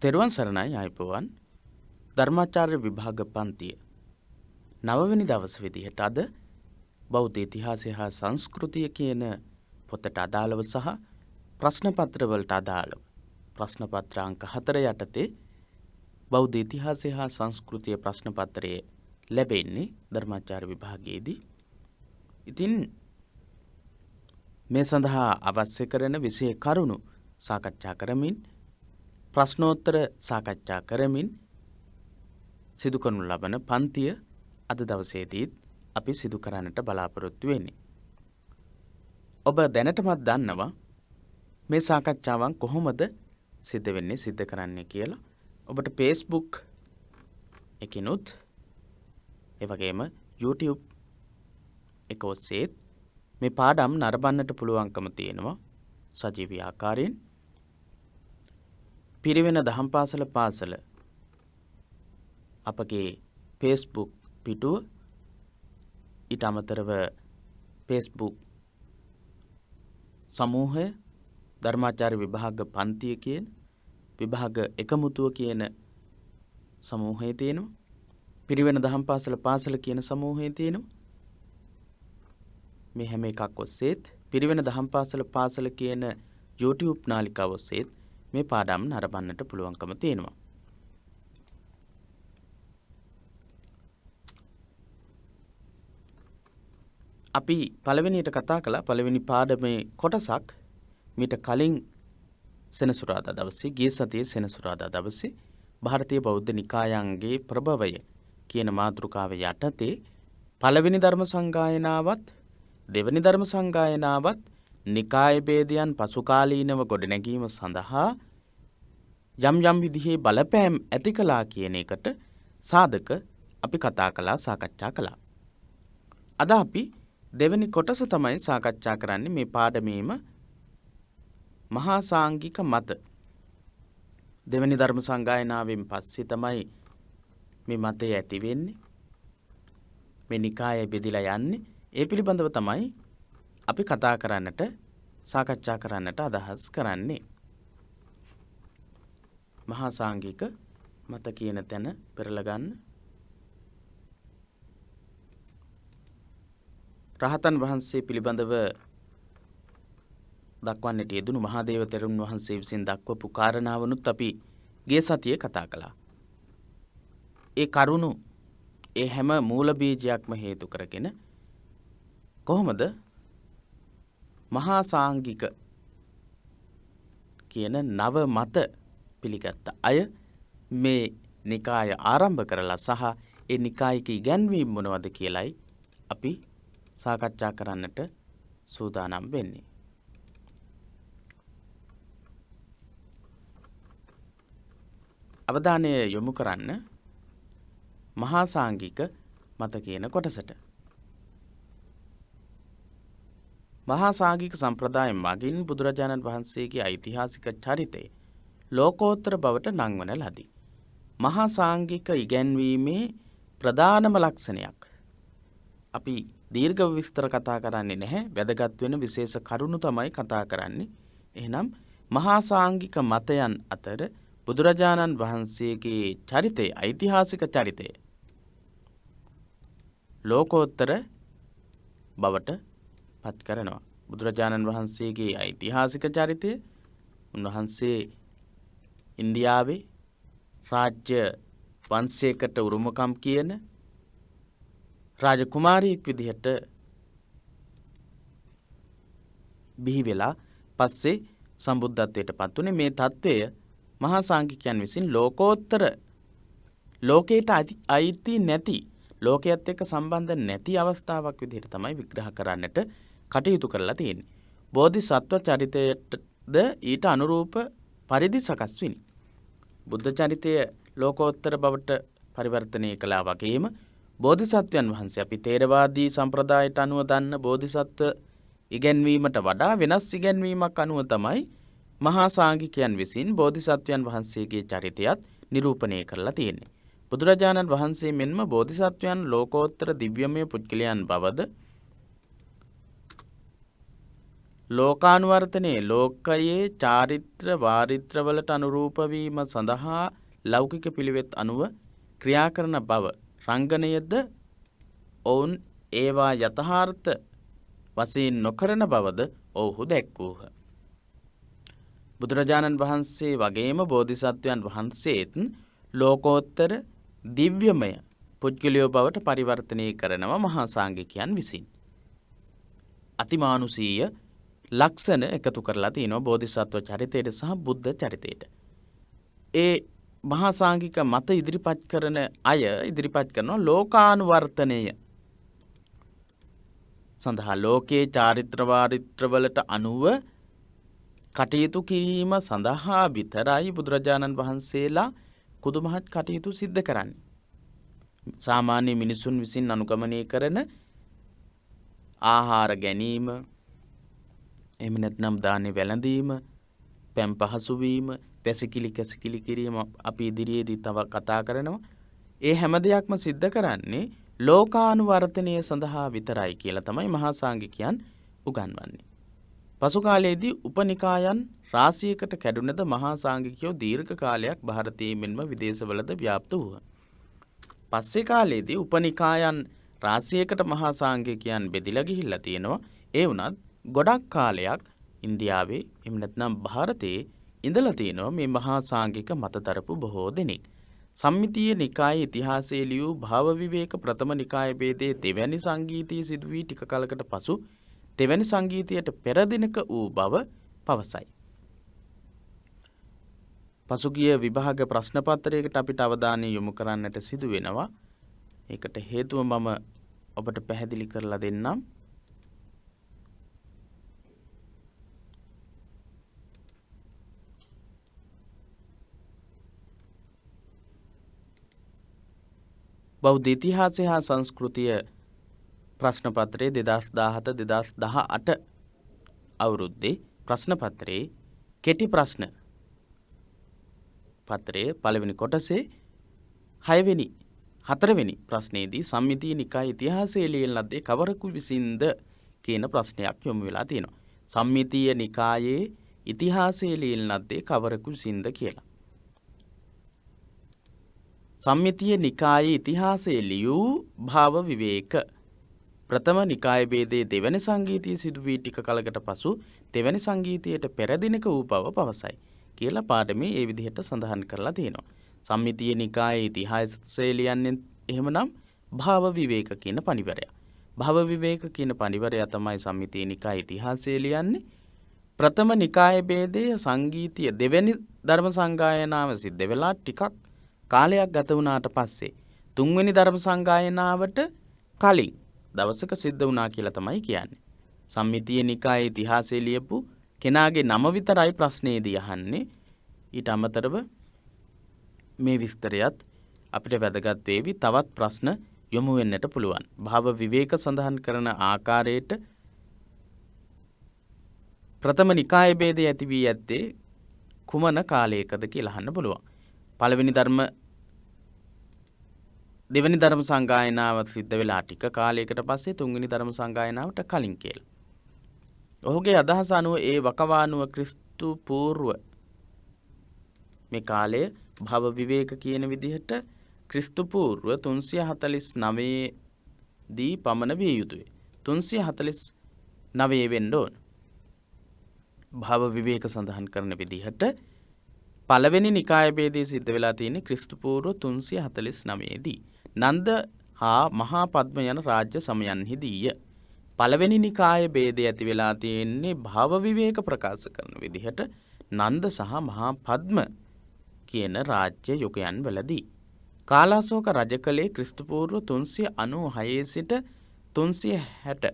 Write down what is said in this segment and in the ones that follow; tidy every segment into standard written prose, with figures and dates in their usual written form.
තෙරුවන් සරණයි ආයුබෝවන්. ධර්මාචාර්ය විභාග පන්තිය 9 වෙනි දවස් විදිහට අද බෞද්ධ ඉතිහාසය හා සංස්කෘතිය කියන පොතට අදාළව සහ ප්‍රශ්න පත්‍ර වලට අදාළව ප්‍රශ්න පත්‍ර අංක 4 යටතේ බෞද්ධ ඉතිහාසය හා සංස්කෘතිය ප්‍රශ්න පත්‍රයේ ලැබෙන්නේ ධර්මාචාර්ය විභාගයේදී. ඉතින් මේ සඳහා අවශ්‍ය කරන විෂය කරුණු සාකච්ඡා කරමින් ප්‍රශ්නෝත්තර සාකච්ඡා කරමින් සිදු කරනු ලබන පන්තිය අද දවසේදීත් අපි සිදු කරන්නට බලාපොරොත්තු වෙන්නේ. ඔබ දැනටමත් දන්නවා මේ සාකච්ඡාවන් කොහොමද සිද්ධ වෙන්නේ සිද්ධ කරන්නේ කියලා. ඔබට Facebook එකනොත් ඒ වගේම YouTube එක ඔස්සේ මේ පාඩම් නරඹන්නට පුළුවන්කම තියෙනවා සජීවී ආකාරයෙන්. පිරිවෙන දහම් පාසල අපගේ Facebook පිටුව ඊට අමතරව Facebook සමූහය ධර්මාචාර්ය විභාග පන්තිය කියන විභාග එකමුතුව කියන සමූහය තියෙනවා. පිරිවෙන දහම් පාසල කියන සමූහය තියෙනවා. මේ හැම එකක් ඔස්සේත් පිරිවෙන දහම් පාසල කියන YouTube නාලිකාව ඔස්සේත් මේ පාඩම් නරඹන්නට පුළුවන්කම තියෙනවා. අපි පළවෙනියට කතා කළා පළවෙනි පාඩමේ කොටසක් මීට කලින් සෙනසුරාදා දවසේ ගිය සතියේ සෙනසුරාදා දවසේ ಭಾರತೀಯ බෞද්ධ නිකායන්ගේ ප්‍රභවය කියන මාතෘකාව යටතේ පළවෙනි ධර්ම සංගායනාවත් දෙවෙනි ධර්ම සංගායනාවත් නිකාය ભેදයන් පසුකාලීනව ගොඩනැගීම සඳහා යම් විදිහේ බලපෑම් ඇති කළා කියන එකට සාධක අපි කතා කළා සාකච්ඡා කළා. අද අපි දෙවෙනි කොටස තමයි සාකච්ඡා කරන්නේ මේ පාඩමේම මහා සාංගික මත. දෙවෙනි ධර්ම සංගායනාවෙන් පස්සේ තමයි මේ මතය ඇති වෙන්නේ. මේ නිකාය බෙදලා යන්නේ. ඒ පිළිබඳව තමයි අපි කතා කරන්නට සාකච්ඡා කරන්නට අදහස් කරන්නේ. මහා සාංගික මත කියන තැන පෙරලා ගන්න. රහතන් වහන්සේ පිළිබඳව දක්වන්නට යෙදුණු මහාදේව තෙරුන් වහන්සේ විසින් දක්වපු කාරණාවනුත් අපි ගිය සතියේ කතා කළා. ඒ කරුණු ඒ හැම මූල බීජයක්ම හේතු කරගෙන කොහොමද මහා සාංගික කියන නව මත පිළිගත්ත අය මේ නිකාය ආරම්භ කරලා සහ ඒ නිකායික ඉගැන්වීම් මොනවද කියලයි අපි සාකච්ඡා කරන්නට සූදානම් වෙන්නේ. අවධානය යොමු කරන්න මහා සාංගික මත කියන කොටසට. මහා සාංගික සම්ප්‍රදාය මගින් බුදුරජාණන් වහන්සේගේ ඓතිහාසික චරිතය ලෝකෝත්තර බවට නංවන ලදී. මහා සාංගික ඉගැන්වීමේ ප්‍රධානම ලක්ෂණයක්. අපි දීර්ඝ විස්තර කතා කරන්නේ නැහැ. වැදගත් වෙන විශේෂ කරුණු තමයි කතා කරන්නේ. එහෙනම් මහා සාංගික මතයන් අතර බුදුරජාණන් වහන්සේගේ චරිතය ඓතිහාසික චරිතය ලෝකෝත්තර බවට පත් කරනවා. බුදුරජාණන් වහන්සේගේ ඓතිහාසික චරිතය උන්වහන්සේ ඉන්දියාවේ රාජ්‍ය වංශයකට උරුමකම් කියන රාජකුමාරියෙක් විදිහට බිහි වෙලා පස්සේ සම්බුද්ධත්වයට පත් වුණේ. මේ తත්වය මහා සාංගිකයන් විසින් ලෝකෝත්තර ලෝකයට අයිති නැති ලෝකයේත් එක්ක සම්බන්ධ නැති අවස්ථාවක් විදිහට තමයි විග්‍රහ කරන්නට කටයුතු කරලා තියෙන්නේ. බෝධිසත්ව චරිතයටද ඊට අනුරූප පරිදි සකස් වෙනි. බුද්ධ චරිතය ලෝකෝත්තර බවට පරිවර්තනය කළා වගේම බෝධිසත්වයන් වහන්සේ අපි තේරවාදී සම්ප්‍රදායට අනුව දන්න බෝධිසත්ව ඉගැන්වීමට වඩා වෙනස් ඉගැන්වීමක් අනුව තමයි මහා සාංගිකයන් විසින් බෝධිසත්වයන් වහන්සේගේ චරිතයත් නිරූපණය කරලා තියෙන්නේ. බුදුරජාණන් වහන්සේ මෙන්ම බෝධිසත්වයන් ලෝකෝත්තර දිව්‍යමය පුද්ගලයන් බවද ලෝකානුවර්තනයේ ලෝකයේ චාරිත්‍ර වාරිත්‍රවලට අනුරූප වීම සඳහා ලෞකික පිළිවෙත් අනුව ක්‍රියා කරන බව රංගනයේද ඔවුන් ඒවා යථාර්ථ වශයෙන් නොකරන බවද ඔවුහු දැක්වූහ. බුදුරජාණන් වහන්සේ වගේම බෝධිසත්වයන් වහන්සේත් ලෝකෝත්තර දිව්‍යමය පුද්ගලයෝ බවට පරිවර්තනය කරනවා මහා සාංඝිකයන් විසින්. අතිමානුෂීය ලක්ෂණ එකතු කරලා තිනවා බෝධිසත්ව චරිතයට සහ බුද්ධ චරිතයට. ඒ මහා සාංඝික මත ඉදිරිපත් කරන අය ඉදිරිපත් කරනවා ලෝකානුවර්තනය සඳහා ලෝකයේ චාරිත්‍ර වාරිත්‍රවලට අනුව කටයුතු කිරීම සඳහා විතරයි බුදුරජාණන් වහන්සේලා කුදුමහත් කටයුතු සිද්ධ කරන්නේ. සාමාන්‍ය මිනිසුන් විසින් අනුගමනය කරන ආහාර ගැනීම, එහෙම නැත්නම් දානේ වැළඳීම, පැම් පහසු වීම, වැසිකිලි කැසිකිලි කිරීම අපි ඉදිරියේදී තව කතා කරනවා. ඒ හැම දෙයක්ම සිද්ධ කරන්නේ ලෝකානුවර්තනය සඳහා විතරයි කියලා තමයි මහා සාංඝිකයන් උගන්වන්නේ. පසු කාලයේදී උපනිකායන් රාශියකට කැඩුනද මහා සාංඝිකයෝ දීර්ඝ කාලයක් ಭಾರತයේ මෙන්ම විදේශවලද ව්‍යාප්ත වූවා. පස්සේ කාලයේදී උපනිකායන් රාශියකට මහා සාංඝිකයන් බෙදිලා ගිහිල්ලා තියෙනවා. ඒ වුණත් ගොඩක් කාලයක් ඉන්දියාවේ එහෙම නැත්නම් ಭಾರತයේ ඉඳලා තියෙනවා මේ මහා සාංඝික මතතරපු බොහෝ දෙනෙක්. සම්මිතීය නිකායේ ඉතිහාසයේ ලියූ භාව විවේක ප්‍රථම නිකාය ભેදයේ දෙවැනි සංගීතය සිදු වී ටික කලකට පසු දෙවැනි සංගීතයට පෙර දිනක වූ බව පවසයි. පසුගිය විභාග ප්‍රශ්න පත්‍රයකට අපිට අවධානය යොමු කරන්නට සිදු වෙනවා. ඒකට හේතුව මම ඔබට පැහැදිලි කරලා දෙන්නම්. බෞද්ධ ඉතිහාසය හා සංස්කෘතිය ප්‍රශ්න පත්‍රයේ 2017-2018 අවුරුද්දේ ප්‍රශ්න පත්‍රයේ කෙටි ප්‍රශ්න පත්‍රයේ පළවෙනි කොටසේ 4වෙනි ප්‍රශ්නයේදී සම්මිතීය නිකායේ ඉතිහාසයේ ලියන ලද්දේ කවරකු විසින්ද කියන ප්‍රශ්නයක් යොමු වෙලා තියෙනවා. සම්මිතීය නිකායේ ඉතිහාසයේ ලියන ලද්දේ කවරකු විසින්ද කියලා. සම්මිතීය නිකායේ ඉතිහාසයේ ලියූ භාව විවේක ප්‍රථම නිකාය ભેදයේ දෙවැනි සංගීතය සිදු වී ටික කලකට පසු දෙවැනි සංගීතයට පෙර දිනක වූ බව පවසයි කියලා පාඩමේ ඒ විදිහට සඳහන් කරලා තියෙනවා. සම්මිතීය නිකායේ ඉතිහාසයේ ලියන්නේ එහෙමනම් භාව විවේක කියන පණිවරය. භාව විවේක කියන පණිවරය තමයි සම්මිතීය නිකායේ ඉතිහාසයේ ලියන්නේ. ප්‍රථම නිකාය ભેදයේ සංගීතය දෙවැනි ධර්ම සංගායනාව සිද්ධ වෙලා ටිකක් කාලයක් ගත වුණාට පස්සේ තුන්වෙනි ධර්ම සංගායනාවට කලින් දවසක සිද්ධ වුණා කියලා තමයි කියන්නේ. සම්මිතීය නිකායේ ඉතිහාසයේ ලියපු කෙනාගේ නම විතරයි ප්‍රශ්නේදී අහන්නේ. ඊට අමතරව මේ විස්තරයත් අපිට වැදගත් වේවි. තවත් ප්‍රශ්න යොමු වෙන්නට පුළුවන්. භාව විවේක සඳහන් කරන ආකාරයට ප්‍රථම නිකාය ભેදය ඇති වී ඇත්තේ කුමන කාලයකද කියලා අහන්න පුළුවන්. දෙවැනි ධර්ම සංගායනාව සිද්ධ වෙලා ටික කාලයකට පස්සේ තුන්වෙනි ධර්ම සංගායනාවට කලින් කියලා. ඔහුගේ අදහස අනුව ඒ වකවානුව ක්‍රිස්තු පූර්ව මේ කාලය භව විවේක කියන විදිහට ක්‍රිස්තු පූර්ව 349 දී පමණ විය යුතුය. 349 වෙන්න ඕන. භව විවේක සඳහන් කරන විදිහට පළවෙනි නිකාය ભેදයේ සිද්ධ වෙලා තියෙන්නේ ක්‍රිස්තු පූර්ව 349 දී. නන්ද හා මහා පද්ම යන රාජ්‍ය සමයන්හිදීය. පළවෙනි නිකාය ભેදය ඇති වෙලා තියෙන්නේ භව විවේක ප්‍රකාශ කරන විදිහට නන්ද සහ මහා පද්ම කියන රාජ්‍ය යුගයන් වලදී. කාලාශෝක රජ කලේ ක්‍රිස්තු පූර්ව 396 සිට 360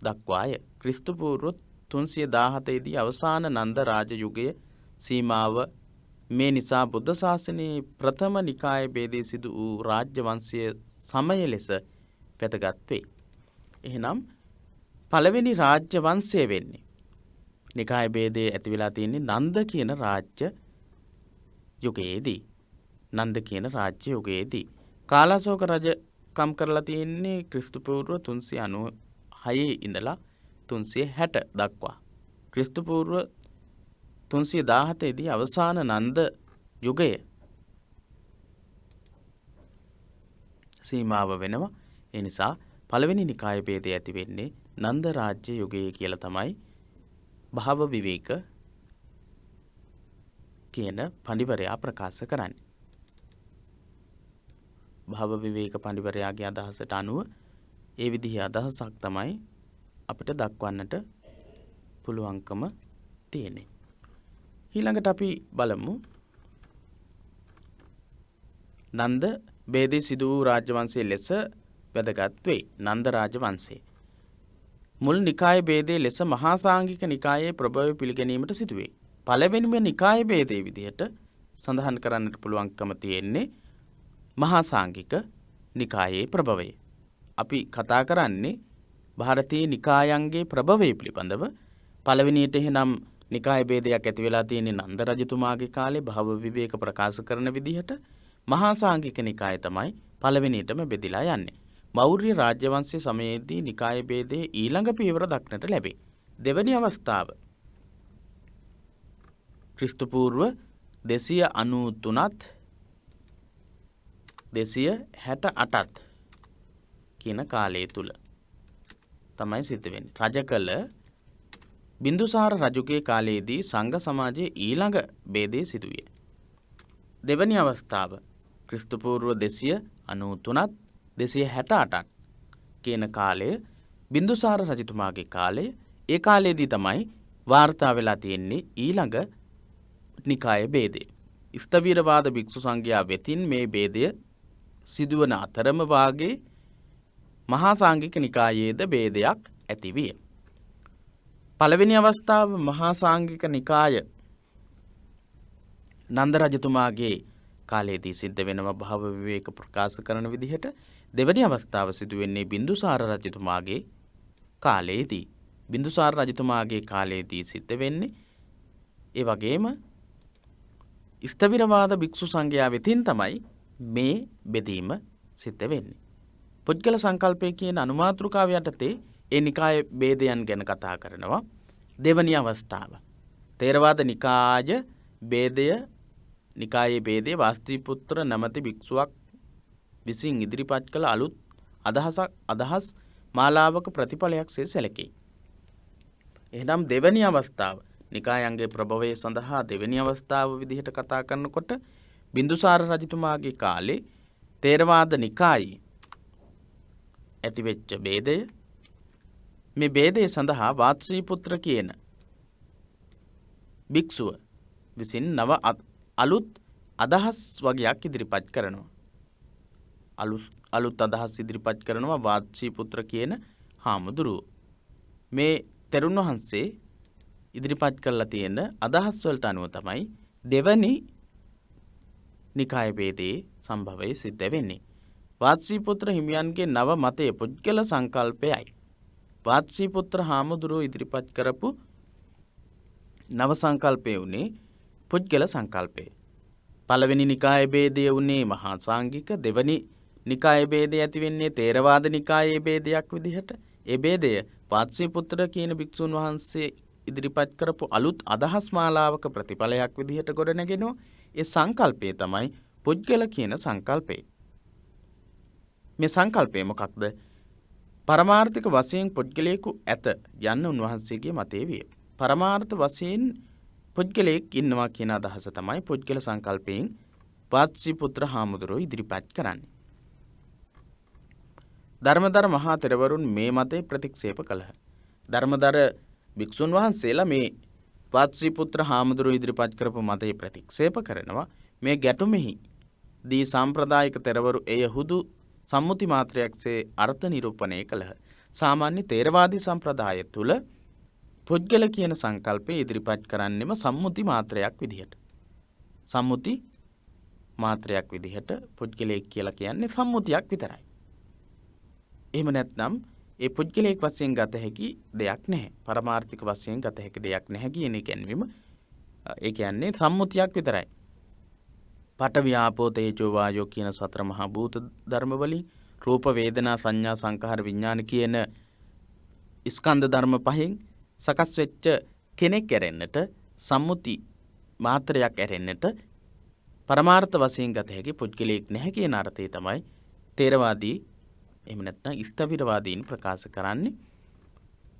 දක්වාය. ක්‍රිස්තු පූර්ව 317 දී අවසාන නන්ද රාජ යුගයේ සීමාව මේ නිසා බුද්ධ ශාසනයේ ප්‍රථම නිකාය ભેදයේ සිදු වූ රාජ්‍ය වංශයේ සමය ලෙස වැදගත් වේ. එහෙනම් පළවෙනි රාජ්‍ය වංශය වෙන්නේ නිකාය ભેදයේ ඇති වෙලා තියෙන්නේ නන්ද කියන රාජ්‍ය යුගයේදී. නන්ද කියන රාජ්‍ය යුගයේදී කාලාශෝක රජ කම් කරලා තියෙන්නේ ක්‍රිස්තු පූර්ව 396 ඉඳලා 360 දක්වා. ක්‍රිස්තු පූර්ව 317 දී අවසාන නන්ද යුගය සීමාව වෙනවා. ඒ නිසා පළවෙනි නිකාය ભેදය ඇති වෙන්නේ නන්ද රාජ්‍ය යුගයේ කියලා තමයි භාව විවේක කියන පඬිවරයා ප්‍රකාශ කරන්නේ. භාව විවේක පඬිවරයාගේ අදහසට අනුව ඒ විදිහේ අදහසක් තමයි අපිට දක්වන්නට පුළුවන්කම තියෙන්නේ. ඊළඟට අපි බලමු නන්ද ભેදේ සිදු වූ රාජ්‍ය වංශයේ ලෙස වැදගත් වේ. නන්ද රාජ වංශය මුල් නිකාය ભેදයේ ලෙස මහා සාංඝික නිකායේ ප්‍රභවය පිළිගැනීමට සිදුවේ. පළවෙනිම නිකාය ભેදයේ විදිහට සඳහන් කරන්නට පුළුවන්කම තියෙන්නේ මහා සාංඝික නිකායේ ප්‍රභවය. අපි කතා කරන්නේ ಭಾರತೀಯ නිකායන්ගේ ප්‍රභවය පිළිබඳව. පළවෙනියට එහෙනම් නිකාය ભેදයක් ඇති වෙලා තියෙන්නේ නන්ද රජතුමාගේ කාලේ භව විවේක ප්‍රකාශ කරන විදිහට. මහා සාංඝික නිකාය තමයි පළවෙනියටම බෙදිලා යන්නේ. මෞර්ය රාජ්‍ය වංශයේ සමයේදී නිකාය ભેදයේ ඊළඟ පියවර දක්නට ලැබේ. දෙවැනි අවස්ථාව ක්‍රිස්තු පූර්ව 293ත් 268ත් කියන කාලය තුල තමයි සිද්ධ වෙන්නේ. රජකල බින්දුසාර රජුගේ කාලයේදී සංඝ සමාජයේ ඊළඟ ભેදයේ සිදුවේ. දෙවැනි අවස්ථාව ක්‍රිස්තු පූර්ව 293ත් 268ත් කියන කාලය බින්දුසාර රජතුමාගේ කාලය. ඒ කාලයේදී තමයි වාර්තා වෙලා තියෙන්නේ ඊළඟ නිකාය ભેදය. ස්ථවිරවාද භික්ෂු සංඝයා වෙතින් මේ ભેදය සිදුවන අතරම වාගේ මහා සාංඝික නිකායේද ભેදයක් ඇති විය. පළවෙනි අවස්ථාව මහා සාංඝික නිකාය නන්ද රජතුමාගේ කාලයේදී සිද්ධ වෙනවා භව විවේක ප්‍රකාශ කරන විදිහට. දෙවැනි අවස්ථාව සිදු වෙන්නේ බින්දුසාර රජතුමාගේ කාලයේදී. බින්දුසාර රජතුමාගේ කාලයේදී සිද්ධ වෙන්නේ ඒ වගේම ස්ථවිරවාද භික්ෂු සංඝයා වෙතින් තමයි මේ බෙදීම සිද්ධ වෙන්නේ. පුද්ගල සංකල්පය කියන අනුමාතෘකාව යටතේ ඒ නිකාය ભેදයන් ගැන කතා කරනවා. දෙවැනි අවස්ථාව තේරවාද නිකාය ભેදය නිකායේ ભેදයේ වාස්තිපුත්‍ර නමැති භික්ෂුවක් විසින් ඉදිරිපත් කළ අලුත් අදහස් මාලාවක ප්‍රතිඵලයක්සේ සැලකේ. එහෙනම් දෙවැනි අවස්ථාව නිකායන්ගේ ප්‍රභවය සඳහා දෙවැනි අවස්ථාව විදිහට කතා කරනකොට බින්දුසාර රජතුමාගේ කාලේ තේරවාද නිකායේ ඇතිවෙච්ච ભેදය. මේ ભેදය සඳහා වාත්සීපුත්‍ර කියන භික්ෂුව විසින් නව අලුත් අදහස් වගේක් ඉදිරිපත් කරනවා. අලුත් අදහස් ඉදිරිපත් කරනවා වාත්සීපුත්‍ර කියන හාමුදුරුවෝ. මේ තෙරුන් වහන්සේ ඉදිරිපත් කරලා තියෙන අදහස් වලට අනුව තමයි දෙවැනි නිකාය ભેදයේ සම්භවය සිද්ධ වෙන්නේ. වාත්සීපුත්‍ර හිමියන්ගේ නව මතය පුද්ගල සංකල්පයයි. වාත්සීපුත්‍ර හාමුදුරුවෝ ඉදිරිපත් කරපු නව සංකල්පය උනේ පුද්ගල සංකල්පය. පළවෙනි නිකාය ભેදය උනේ මහා සාංඝික. දෙවැනි නිකාය ભેදය ඇති වෙන්නේ තේරවාද නිකායේ ભેදයක් විදිහට. ඒ ભેදය වාත්සීපුත්‍ර කියන භික්ෂුන් වහන්සේ ඉදිරිපත් කරපු අලුත් අදහස් මාලාවක ප්‍රතිඵලයක් විදිහට ගොඩනගෙනවා. ඒ සංකල්පය තමයි පුද්ගල කියන සංකල්පය. මේ සංකල්පය මොකක්ද? පරමාර්ථික වශයෙන් පුද්ගලයෙකු ඇත යන්න උන්වහන්සේගේ මතය විය. පරමාර්ථ වශයෙන් පුද්ගලයෙක් ඉන්නවා කියන අදහස තමයි පුද්ගල සංකල්පයෙන් වාත්සීපුත්‍ර හාමුදුරුවෝ ඉදිරිපත් කරන්නේ. ධර්මදර මහා තෙරවරුන් මේ මතය ප්‍රතික්ෂේප කළහ. ධර්මදර භික්ෂුන් වහන්සේලා මේ වාත්සීපුත්‍ර හාමුදුරුවෝ ඉදිරිපත් කරපු මතය ප්‍රතික්ෂේප කරනවා. මේ ගැටුමෙහි දී සාම්ප්‍රදායික තෙරවරු එය හුදු සම්මුති මාත්‍රයක්සේ අර්ථ නිරූපණය කළහ. සාමාන්‍ය තේරවාදී සම්ප්‍රදාය තුළ පුද්ගල කියන සංකල්පය ඉදිරිපත් කරන්නෙම සම්මුති මාත්‍රයක් විදිහට. සම්මුති මාත්‍රයක් විදිහට පුද්ගලයෙක් කියලා කියන්නේ සම්මුතියක් විතරයි. එහෙම නැත්නම් ඒ පුද්ගලයෙක් වශයෙන් ගත හැකි දෙයක් නැහැ. පරමාර්ථික වශයෙන් ගත හැකි දෙයක් නැහැ කියන එකෙන්වීම ඒ කියන්නේ සම්මුතියක් විතරයි. පඨවි ආපෝ තේජෝ වායෝ කියන සතර මහා භූත ධර්ම වලින් රූප වේදනා සංඥා සංඛාර විඥාන කියන ස්කන්ධ ධර්ම පහෙන් සකස් වෙච්ච කෙනෙක් ඇරෙන්නට සම්මුති මාත්‍රයක් ඇරෙන්නට පරමාර්ථ වශයෙන් ගත හැකි පුද්ගලයෙක් නැහැ කියන අර්ථය තමයි තේරවාදී එහෙම නැත්නම් ස්ථවිරවාදීන් ප්‍රකාශ කරන්නේ.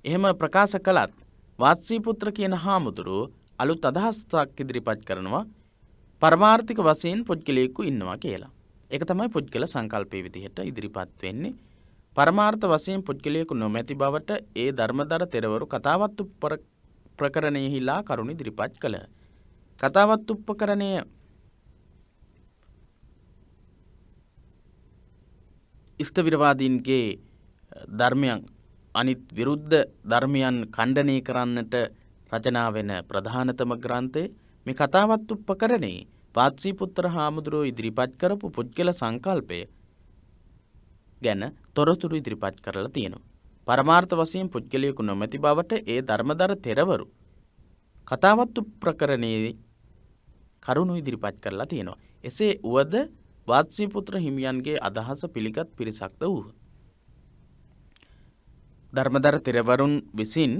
එහෙම ප්‍රකාශ කළත් වාත්සීපුත්‍ර කියන හාමුදුරුවෝ අලුත් අදහසක් ඉදිරිපත් කරනවා පරමාර්ථික වශයෙන් පුද්ගලයෙකු ඉන්නවා කියලා. ඒක තමයි පුද්ගල සංකල්පයේ විදිහට ඉදිරිපත් වෙන්නේ. පරමාර්ථ වශයෙන් පුද්ගලයෙකු නොමැති බවට ඒ ධර්මදර තෙරවරු කතාවත් ප්‍රකරණයෙහිලා කරුණ ඉදිරිපත් කළ. කතාවත් උපකරණය ස්ථවිරවාදීන්ගේ ධර්මයන් අනිත් විරුද්ධ ධර්මයන් ඛණ්ඩනය කරන්නට රචනා වෙන ප්‍රධානතම ග්‍රන්ථය මේ කතාවත් උපකරණේ වාත්සීපුත්‍ර හාමුදුරුවෝ ඉදිරිපත් කරපු පුද්ගල සංකල්පය ගැන තොරතුරු ඉදිරිපත් කරලා තියෙනවා. පරමාර්ථ වශයෙන් පුද්ගලයෙකු නොමැති බවට ඒ ධර්මදර තෙරවරු කතාවත් උපකරණේ කරුණු ඉදිරිපත් කරලා තියෙනවා. එසේ උවද වාත්සීපුත්‍ර හිමියන්ගේ අදහස පිළිගත් පිරිසක්ද වූහ. ධර්මදර තෙරවරුන් විසින්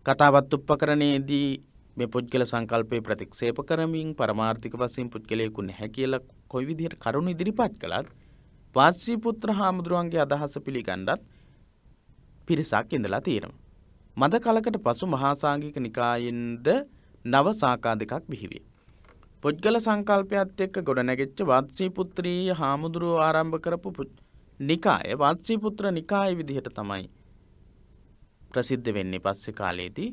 කතාවත් උපකරණයේදී මේ පුද්ගල සංකල්පේ ප්‍රතික්ෂේප කරමින් පරමාර්ථික වශයෙන් පුද්ගලයෙකු නැහැ කියලා කොයි විදිහට කරුණු ඉදිරිපත් කළත් වාත්සීපුත්‍ර හාමුදුරුවන්ගේ අදහස පිළිගන්නත් පිරිසක් ඉඳලා තියෙනවා. මද කලකට පසු මහා සාංඝික නිකායෙන්ද නව සාකා දෙකක් බිහිවිය. පුද්ගල සංකල්පයත් එක්ක ගොඩනැගෙච්ච වාත්සීපුත්‍රී හාමුදුරුවෝ ආරම්භ කරපු නිකාය වාත්සීපුත්‍ර නිකාය විදිහට තමයි ප්‍රසිද්ධ වෙන්නේ. පස්සේ කාලයේදී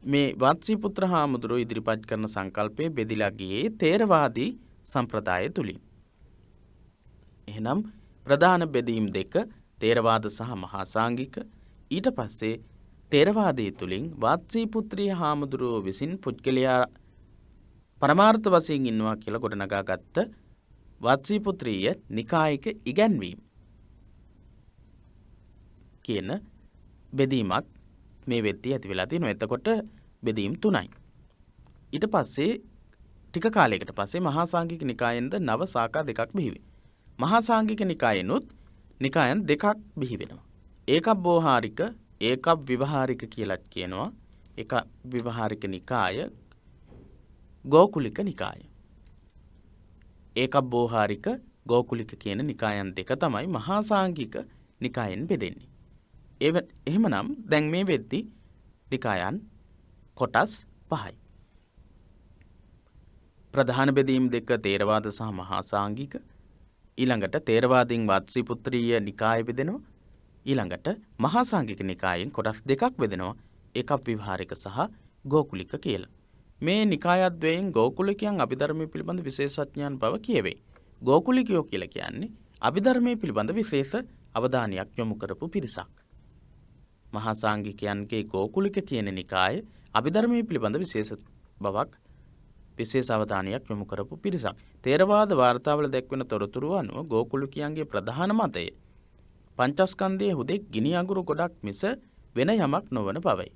මේ වාත්සීපුත්‍ර හාමුදුරුවෝ ඉදිරිපත් කරන සංකල්පය බෙදිලා ගියේ තේරවාදී සම්ප්‍රදාය තුලින්. එහෙනම් ප්‍රධාන බෙදීම් දෙක තේරවාද සහ මහා සාංඝික. ඊට පස්සේ තේරවාදයේ තුලින් වාත්සීපුත්‍රී හාමුදුරුවෝ විසින් පුද්ගලයා පරමාර්ථ වශයෙන් ඉන්නවා කියලා ගොඩනගාගත්ත වාත්සීපුත්‍රීය නිකායික ඉගැන්වීම කියන බෙදීමක් මේ වෙද්දී ඇති වෙලා තියෙනවා. එතකොට බෙදීම් තුනයි. ඊට පස්සේ ටික කාලයකට පස්සේ මහා සාංඝික නිකායෙන්ද නව ශාඛා දෙකක් බිහි වෙනවා. මහා සාංඝික නිකායෙනුත් නිකායන් දෙකක් බිහි වෙනවා. ඒකක් බෝහාරික ඒකක් විවහාරික කියලා කියනවා. එක විවහාරික නිකාය ගෝකුලික නිකාය. ඒකක් බෝහාරික ගෝකුලික කියන නිකායන් දෙක තමයි මහා සාංඝික නිකායෙන් බෙදෙන්නේ. එහෙමනම් දැන් මේ වෙද්දී නිකායන් කොටස් 5යි. ප්‍රධාන බෙදීම් දෙක තේරවාද සහ මහා සාංඝික. ඊළඟට තේරවාදීන් වාත්සීපුත්‍රීය නිකාය බෙදෙනවා. ඊළඟට මහා සාංඝික නිකායෙන් කොටස් දෙකක් බෙදෙනවා. ඒකක් විවහාරික සහ ගෝකුලික කියලා. මේ නිකායද්වයෙන් ගෝකුලිකයන් අභිධර්මයේ පිළිබඳ විශේෂඥයන් බව කියවේ. ගෝකුලිකයෝ කියලා කියන්නේ අභිධර්මයේ පිළිබඳ විශේෂ අවධානයක් යොමු කරපු පිරිසක්. මහා සාංඝිකයන්ගේ ගෝකුලික කියන නිකාය අභිධර්මයේ පිළිබඳ විශේෂ බවක් විශේෂ අවධානයක් යොමු කරපු පිරිසක්. තේරවාද වාර්තාවල දැක්වෙන තොරතුරු අනුව ගෝකුලිකයන්ගේ ප්‍රධාන මතය පංචස්කන්ධයේ හුදෙක් ගිනි අඟුරු ගොඩක් මිස වෙන යමක් නොවන බවයි.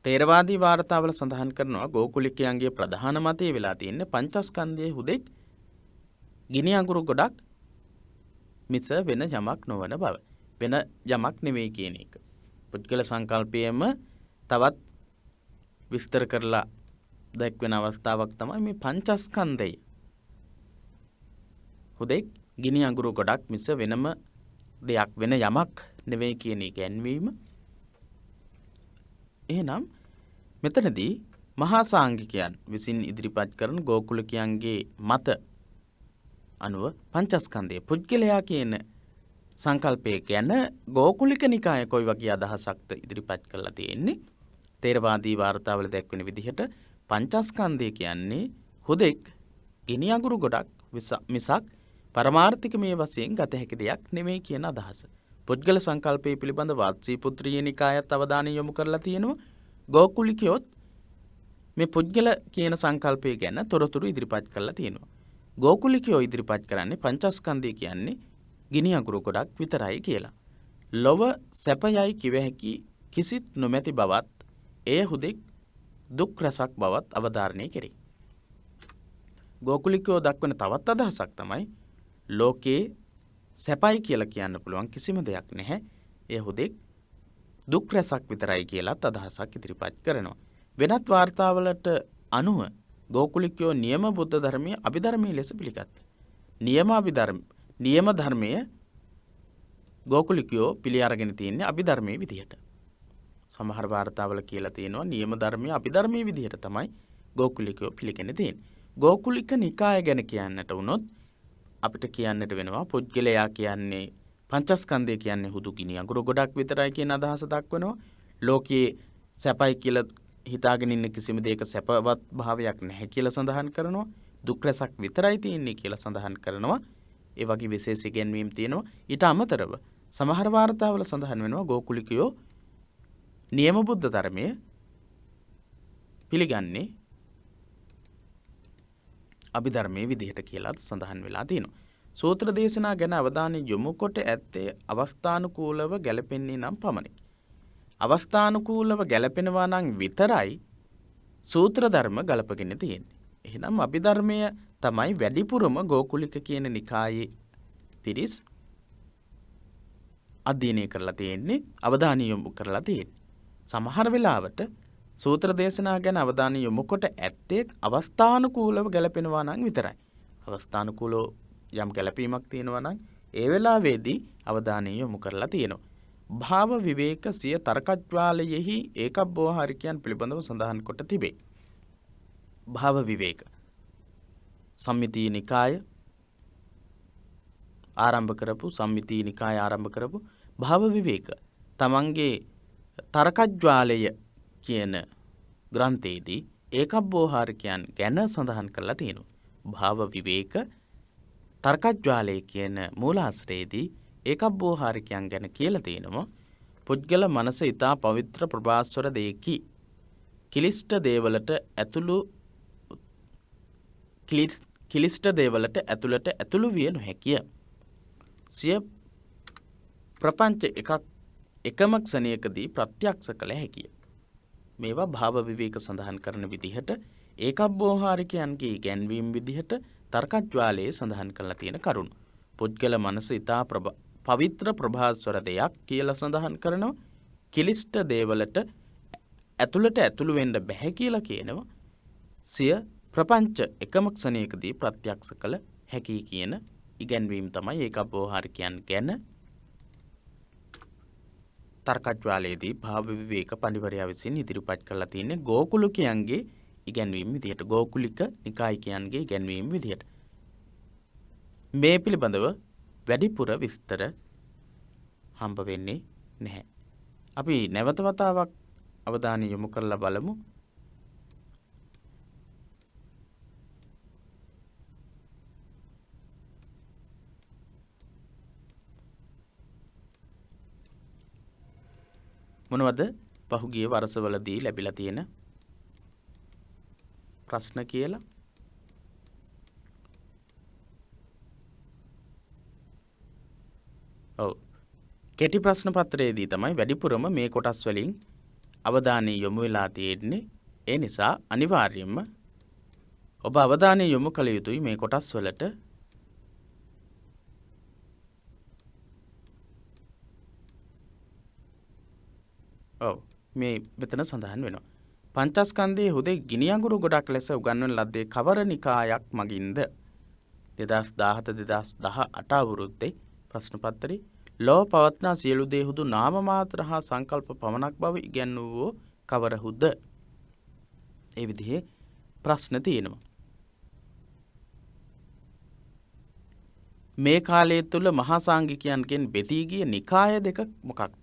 තේරවාදී වාර්තාවල සඳහන් කරනවා ගෝකුලිකයන්ගේ ප්‍රධාන මතය වෙලා තියෙන්නේ පංචස්කන්ධයේ හුදෙක් ගිනි අඟුරු ගොඩක් මිස වෙන යමක් නොවන බව. වෙන යමක් නෙවෙයි කියන එක. පුද්ගල සංකල්පයේම තවත් විස්තර කරලා දැක්වෙන අවස්ථාවක් තමයි මේ පංචස්කන්ධය. හුදෙක් ගිනි අඟුරු ගොඩක් මිස වෙනම දෙයක් වෙන යමක් නෙවෙයි කියන ඉගැන්වීම. එහෙනම් මෙතනදී මහා සාංඝිකයන් විසින් ඉදිරිපත් කරන ගෝකුලිකයන්ගේ මත අනුව පංචස්කන්ධය පුද්ගලයා කියන සංකල්පය ගැන ගෝකුලික නිකාය කොයි වගේ අදහසක්ද ඉදිරිපත් කරලා තියෙන්නේ. තේරවාදී වාර්තාවල දැක්වෙන විදිහට පංචස්කන්ධය කියන්නේ හුදෙක් ගිනි අඟුරු ගොඩක් මිසක් පරමාර්ථික මේ වශයෙන් ගත හැකි දෙයක් නෙමෙයි කියන අදහස. පුද්ගල සංකල්පය පිළිබඳ වාත්සීපුත්‍රීය නිකායත් අවධානය යොමු කරලා තියෙනවා. ගෝකුලිකයොත් මේ පුද්ගල කියන සංකල්පය ගැන තොරතුරු ඉදිරිපත් කරලා තියෙනවා. ගෝකුලිකයෝ ඉදිරිපත් කරන්නේ පංචස්කන්ධය කියන්නේ ගිනි අඟුරු ගොඩක් විතරයි කියලා. ලොව සැපයයි කිව හැකි කිසිත් නොමැති බවත් එය හුදෙක් දුක් රසක් බවත් අවධාරණය කෙරේ. ගෝකුලිකයෝ දක්වන තවත් අදහසක් තමයි ලෝකේ සැපයි කියලා කියන්න පුළුවන් කිසිම දෙයක් නැහැ. ඒ හුදෙක් දුක් රැසක් විතරයි කියලාත් අදහසක් ඉදිරිපත් කරනවා. වෙනත් වාර්තාවලට අනුව ගෝකුලිකයෝ නියම බුද්ධ ධර්මයේ අභිධර්මයේ ලෙස පිළිගත්තා. නියම ධර්මයේ ගෝකුලිකයෝ පිළි අරගෙන තියෙන්නේ අභිධර්මයේ විදිහට. සමහර වාර්තාවල කියලා තියෙනවා නියම ධර්මයේ අභිධර්මයේ විදිහට තමයි ගෝකුලිකයෝ පිළිගෙන තියෙන්නේ. ගෝකුලික නිකාය ගැන කියන්නට වුණොත් අපිට කියන්නට වෙනවා පුද්ගලයා කියන්නේ පංචස්කන්ධය කියන්නේ හුදු ගිනි අඟුරු ගොඩක් විතරයි කියන අදහස දක්වනවා. ලෝකයේ සැපයි කියලා හිතාගෙන ඉන්න කිසිම දෙයක සැපවත් භාවයක් නැහැ කියලා සඳහන් කරනවා. දුක් රැසක් විතරයි තියෙන්නේ කියලා සඳහන් කරනවා. ඒ වගේ විශේෂ ඉගැන්වීම් තියෙනවා. ඊට අමතරව සමහර වාර්තාවල සඳහන් වෙනවා ගෝකුලිකයෝ නියම බුද්ධ ධර්මයේ පිළිගන්නේ අභිධර්මයේ විදිහට කියලාත් සඳහන් වෙලා තියෙනවා. සූත්‍ර දේශනා ගැන අවධානය යොමු කොට ඇත්තේ අවස්ථානුකූලව ගැලපෙන්නේ නම් පමණයි. අවස්ථානුකූලව ගැලපෙනවා නම් විතරයි සූත්‍ර ධර්ම ගලපගෙන තියෙන්නේ. එහෙනම් අභිධර්මය තමයි වැඩිපුරම ගෝකුලික කියන නිකායේ පිරිස් අධ්‍යයනය කරලා තියෙන්නේ, අවධානය යොමු කරලා තියෙන්නේ. සමහර වෙලාවට සූත්‍ර දේශනා ගැන අවධානය යොමු කොට ඇත්තේ අවස්ථානුකූලව ගැලපෙනවා නම් විතරයි. අවස්ථානුකූලව යම් ගැලපීමක් තියෙනවා නම් ඒ වෙලාවේදී අවධානය යොමු කරලා තියෙනවා. භාව විවේක සිය තර්කජ්වාලයෙහි ඒකබ්බෝහාරිකයන් පිළිබඳව සඳහන් කොට තිබේ. භාව විවේක සම්මිතී නිකාය ආරම්භ කරපු භාව විවේක තමන්ගේ තර්කජ්වාලය කියන ග්‍රන්ථයේදී ඒකබ්බෝහාරිකයන් ගැන සඳහන් කරලා තියෙනවා. භාව විවේක තර්කජ්වාලය කියන මූලාශ්‍රයේදී ඒකබ්බෝහාරිකයන් ගැන කියලා තියෙනවා. පුද්ගල මනස ඊතා පවිත්‍ර ප්‍රභාස්වර දෙකි. කිලිෂ්ඨ දේවලට ඇතුළට විය නොහැකිය. සිය ප්‍රපංච එකම ක්ෂණයකදී ප්‍රත්‍යක්ෂ කළ හැකිය. මේවා භාව විවේක සඳහන් කරන විදිහට ඒකබ්බෝහාරිකයන්ගේ ඉගැන්වීම් විදිහට තර්කජ්වාලයේ සඳහන් කරලා තියෙන කරුණු. පුද්ගල මනස ඊතා පවිත්‍ර ප්‍රභාස්වර දෙයක් කියලා සඳහන් කරනවා. කිලිෂ්ඨ දේවලට ඇතුළු වෙන්න බැහැ කියලා කියනවා. සිය ප්‍රපංච එකම ක්ෂණයකදී ප්‍රත්‍යක්ෂ කළ හැකි කියන ඉගැන්වීම් තමයි ඒකබ්බෝහාරිකයන් ගැන තර්කජ්වාලයේදී භාව විවේක පඬිවරයා විසින් ඉදිරිපත් කරලා තියෙන්නේ ගෝකුලිකයන්ගේ ඉගැන්වීම් විදිහට, ගෝකුලික නිකායිකයන්ගේ ඉගැන්වීම් විදිහට. මේ පිළිබඳව වැඩිපුර විස්තර හම්බ වෙන්නේ නැහැ. අපි නැවත වතාවක් අවධානය යොමු කරලා බලමු. මොනවද පහුගිය වර්ෂවලදී ලැබිලා තියෙන ප්‍රශ්න කියලා? ඔව්. කෙටි ප්‍රශ්න පත්‍රයේදී තමයි වැඩිපුරම මේ කොටස් වලින් අවධානය යොමු වෙලා තියෙන්නේ. ඒ නිසා අනිවාර්යයෙන්ම ඔබ අවධානය යොමු කළ යුතුයි මේ කොටස් වලට. ඔව්, මේ මෙතන සඳහන් වෙනවා. පංචස්කන්ධයේ හුදේ ගිනි අඟුරු ගොඩක් ලෙස උගන්වන ලද්දේ කවර නිකායක් මගින්ද? 2017-2018 අවුරුද්දේ ප්‍රශ්න පත්‍රයේ ලෝ පවත්නා සියලු දේ හුදු නාම මාත්‍ර හා සංකල්ප පමණක් බව ඉගැන්වූ කවරහුද? ඒ විදිහේ ප්‍රශ්න තියෙනවා. මේ කාලය තුල මහා සාංඝිකයන්ගෙන් බෙදී ගිය නිකාය දෙක මොකක්ද?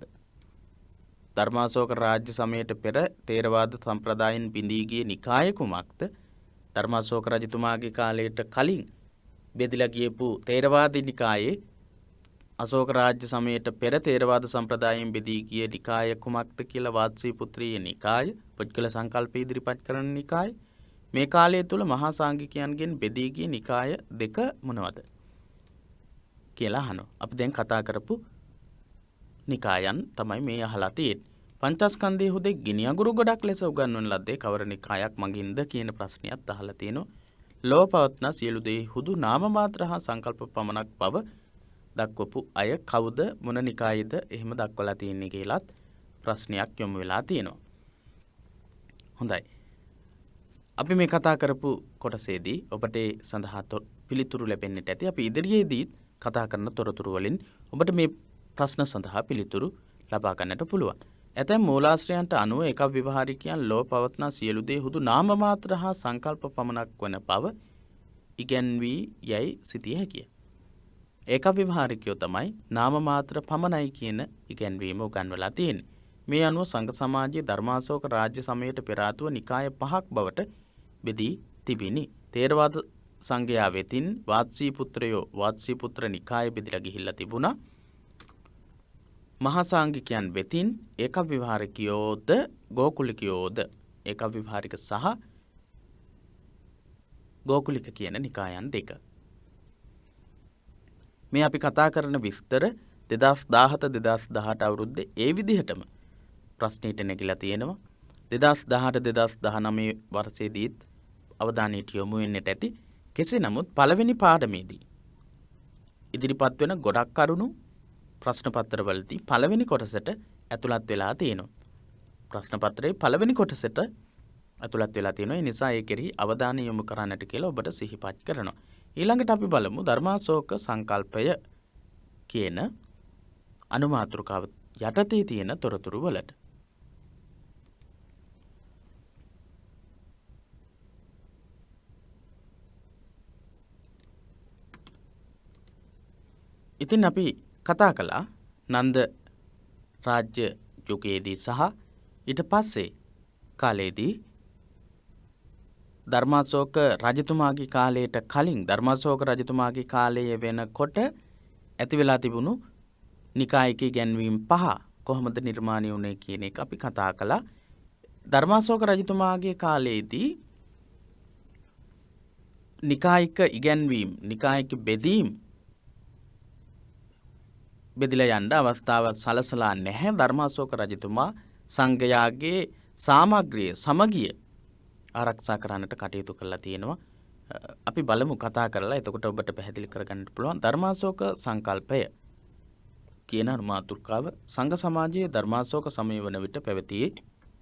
ධර්මාශෝක රාජ්‍ය සමයට පෙර තේරවාද සම්ප්‍රදායෙන් බිඳී ගිය නිකාය කුමක්ද? ධර්මාශෝක රජතුමාගේ කාලයට කලින් බෙදලා ගියපු තේරවාදී නිකායේ අශෝක රාජ්‍ය සමයට පෙර තේරවාද සම්ප්‍රදායෙන් බෙදී ගිය නිකාය කුමක්ද කියලා වාත්සී පුත්‍රීය නිකාය, පුද්ගල සංකල්ප ඉදිරිපත් කරන නිකාය. මේ කාලය තුල මහා සාංඝිකයන්ගෙන් බෙදී ගිය නිකාය දෙක මොනවද කියලා අහනවා. අපි දැන් කතා කරපු නිකායන් තමයි මේ අහලා තියෙන්නේ. පංචස්කන්ධයේ හුදේ ගිනි අඟුරු ගොඩක් ලෙස උගන්වන ලද්දේ කවර නිකායක් මගින්ද කියන ප්‍රශ්නයත් අහලා තිනවා. ලෝපවත්නා සියලු දේ හුදු නාම මාත්‍ර හා සංකල්ප පමණක් බව දක්වපු අය කවුද මොන නිකායේද එහෙම දක්වලා තියෙන්නේ කියලාත් ප්‍රශ්නයක් යොමු වෙලා තියෙනවා. හොඳයි. අපි මේ කතා කරපු කොටසේදී ඔබට ඒ සඳහා පිළිතුරු ලැබෙන්නට ඇති. අපි ඉදිරියේදී කතා කරන තොරතුරු වලින් ඔබට මේ ප්‍රශ්න සඳහා පිළිතුරු ලබා ගන්නට පුළුවන්. ඇතැම් මූලාශ්‍රයන්ට අනුව එකක් ව්‍යවහාරිකයන් ලොව පවත්නා සියලු දේ හුදු නාම මාත්‍ර හා සංකල්ප පමණක් වන බව ඉගැන්වී යයි සිටිය හැකිය. ඒකක් ව්‍යවහාරිකයෝ තමයි නාම මාත්‍ර පමණයි කියන ඉගැන්වීම උගන්වලා තියෙන්නේ. මේ අනුව සංඝ සමාජයේ ධර්මාශෝක රාජ්‍ය සමයට පෙර ආතුව නිකාය 5ක් බවට බෙදී තිබිනි. ථේරවාද සංඝයා වෙතින් වාත්සී පුත්‍ර නිකාය බෙදලා ගිහිල්ලා තිබුණා. මහා සාංඝිකයන් වෙතින් ඒකක් ව්‍යවහාරිකයෝද ගෝකුලිකයෝද ඒකක් ව්‍යවහාරික සහ ගෝකුලික කියන නිකායන් දෙක. මේ අපි කතා කරන විස්තර 2017-2018 අවුරුද්දේ ඒ විදිහටම ප්‍රශ්නෙට නැගිලා තියෙනවා. 2018-2019 වර්ෂයේදීත් අවධානයට යොමු වෙන්නට ඇති. කෙසේ නමුත් පළවෙනි පාඩමේදී ඉදිරිපත් වෙන ගොඩක් කරුණු ප්‍රශ්න පත්‍රවලදී පළවෙනි කොටසට ඇතුළත් වෙලා තියෙනවා. ප්‍රශ්න පත්‍රයේ පළවෙනි කොටසට ඇතුළත් වෙලා තියෙනවා. ඒ නිසා ඒ කෙරෙහි අවධානය යොමු කරන්නට කියලා ඔබට සිහිපත් කරනවා. ඊළඟට අපි බලමු ධර්මාශෝක සංකල්පය කියන අනුමාතෘකාව යටතේ තියෙන තොරතුරු වලට. ඉතින් අපි කතා කළා නන්ද රාජ්‍ය යුගයේදී සහ ඊට පස්සේ කාලයේදී ධර්මාශෝක රජතුමාගේ කාලයට කලින් ධර්මාශෝක රජතුමාගේ කාලයේ වෙනකොට ඇති වෙලා තිබුණු නිකායික ඉගැන්වීම් 5 කොහොමද නිර්මාණය වුණේ කියන එක අපි කතා කළා. ධර්මාශෝක රජතුමාගේ කාලයේදී නිකායික ඉගැන්වීම් නිකායික බෙදීම් බෙදලා යන්න අවස්ථාවක් සලසලා නැහැ. ධර්මාශෝක රජතුමා සංඝයාගේ සාමග්‍රිය සමගිය ආරක්ෂා කරන්නට කටයුතු කරලා තියෙනවා. අපි බලමු කතා කරලා එතකොට ඔබට පැහැදිලි කරගන්න පුළුවන්. ධර්මාශෝක සංකල්පය කියන මාතෘකාව සංඝ සමාජයේ ධර්මාශෝක සමය වන විට පැවතියේ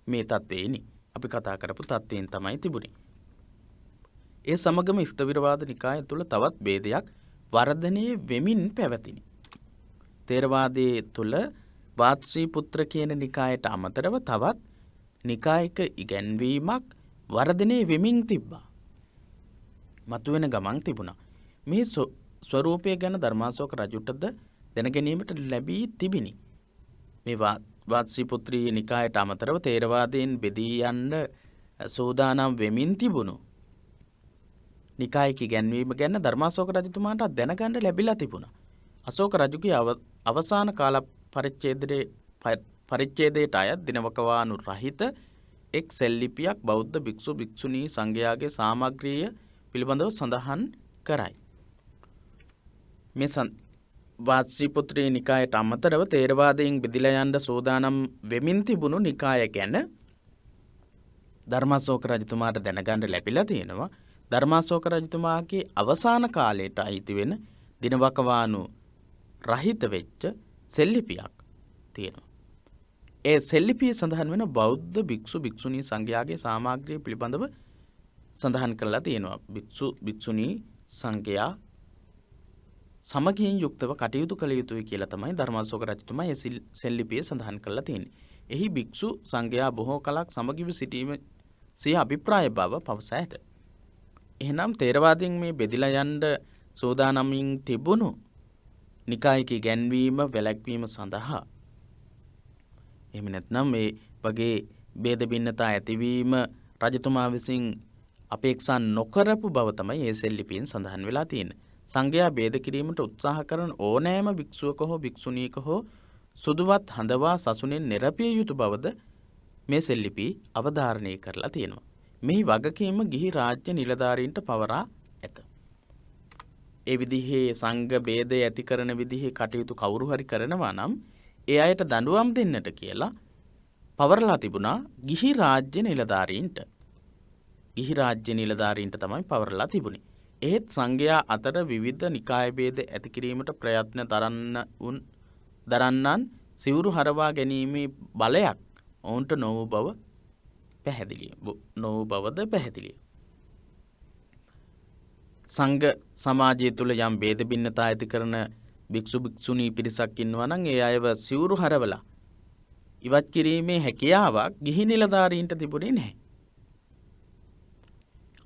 මේ තත්ත්වයේනි. අපි කතා කරපු තත්ත්වයෙන් තමයි තිබුණේ. ඒ සමගම ස්ථවිරවාද නිකාය තුළ තවත් ભેදයක් වර්ධනය වෙමින් පැවතිනි. ථේරවාදයේ තුළ වාත්සී පුත්‍ර කියන නිකායට අමතරව තවත් නිකායික ඉගැන්වීමක් වර්ධනය වෙමින් තිබ්බා. මතුවෙන ගමන් තිබුණා. මේ ස්වරූපය ගැන ධර්මාශෝක රජුටද දැනගැනීමට ලැබී තිබිනි. මේ වාත්සී පුත්‍රී නිකායට අමතරව ථේරවාදයෙන් බෙදී යන්න සූදානම් වෙමින් තිබුණු නිකායික ඉගැන්වීම ගැන ධර්මාශෝක රජතුමාට දැනගන්න ලැබිලා තිබුණා. අශෝක රජුගේ අවසාන කාල පරිච්ඡේදයට අයත් දිනවකවානු රහිත එක් සෙල්ලිපියක් බෞද්ධ භික්ෂු භික්ෂුණී සංඝයාගේ සාමග්‍රිය පිළිබඳව සඳහන් කරයි. මේ වාත්සී පුත්‍රී නිකායට අමතරව ථේරවාදයෙන් බෙදලා යන්න සූදානම් වෙමින් තිබුණු නිකාය ගැන ධර්මාශෝක රජතුමාට දැනගන්න ලැබිලා තියෙනවා. ධර්මාශෝක රජතුමාගේ අවසාන කාලයට අයිති වෙන දිනවකවානු රහිත වෙච්ච සෙල්ලිපියක් තියෙනවා. ඒ සෙල්ලිපියේ සඳහන් වෙන බෞද්ධ භික්ෂු භික්ෂුණී සංඝයාගේ සාමග්‍රිය පිළිබඳව සඳහන් කරලා තියෙනවා. භික්ෂු භික්ෂුණී සංඝයා සමගියෙන් යුක්තව කටයුතු කළ යුතුයි කියලා තමයි ධර්මාශෝක රජතුමා මේ සෙල්ලිපියේ සඳහන් කරලා තියෙන්නේ. එහි භික්ෂු සංඝයා බොහෝ කලක් සමගිව සිටීම සිය අභිප්‍රාය බව පවසා ඇත. එහෙනම් ථේරවාදයෙන් මේ බෙදලා යන්න සෝදානමින් තිබුණු නිකායික ඉගැන්වීම වැළැක්වීම සඳහා එහෙම නැත්නම් මේ වගේ ભેද බින්නතා ඇතිවීම රජතුමා විසින් අපේක්ෂා නොකරපු බව තමයි මේ සෙල්ලිපියෙන් සඳහන් වෙලා තියෙන්නේ. සංඝයා ભેද කිරීමට උත්සාහ කරන ඕනෑම භික්ෂුවක හෝ භික්ෂුණීක හෝ සුදුවත් හඳවා සසුනෙන් නිරපිය යුතු බවද මේ සෙල්ලිපි අවධාරණය කරලා තියෙනවා. මේ වගකීම ගිහි රාජ්‍ය නිලධාරීන්ට පවරා ඇත. ඒ විදිහේ සංඝ ભેදය ඇති කරන විදිහේ කටයුතු කවුරු හරි කරනවා නම් ඒ අයට දඬුවම් දෙන්නට කියලා පවරලා තිබුණා ගිහි රාජ්‍ය නිලධාරීන්ට. ගිහි රාජ්‍ය නිලධාරීන්ට තමයි පවරලා තිබුණේ. එහෙත් සංඝයා අතර විවිධ නිකාය භේද ඇති කිරීමට ප්‍රයත්න දරන්නන් සිවුරු හරවා ගැනීමේ බලයක් ඔවුන්ට නොවූ බවද පැහැදිලිය. සංඝ සමාජය තුළ යම් ભેද බින්නතා ඇති කරන භික්ෂු භික්ෂුණී පිරිසක් ඉන්නවා නම් ඒ අයව සිවුරු හරවලා ඉවත් කිරීමේ හැකියාවක් ගිහි නිලධාරීන්ට තිබුණේ නැහැ.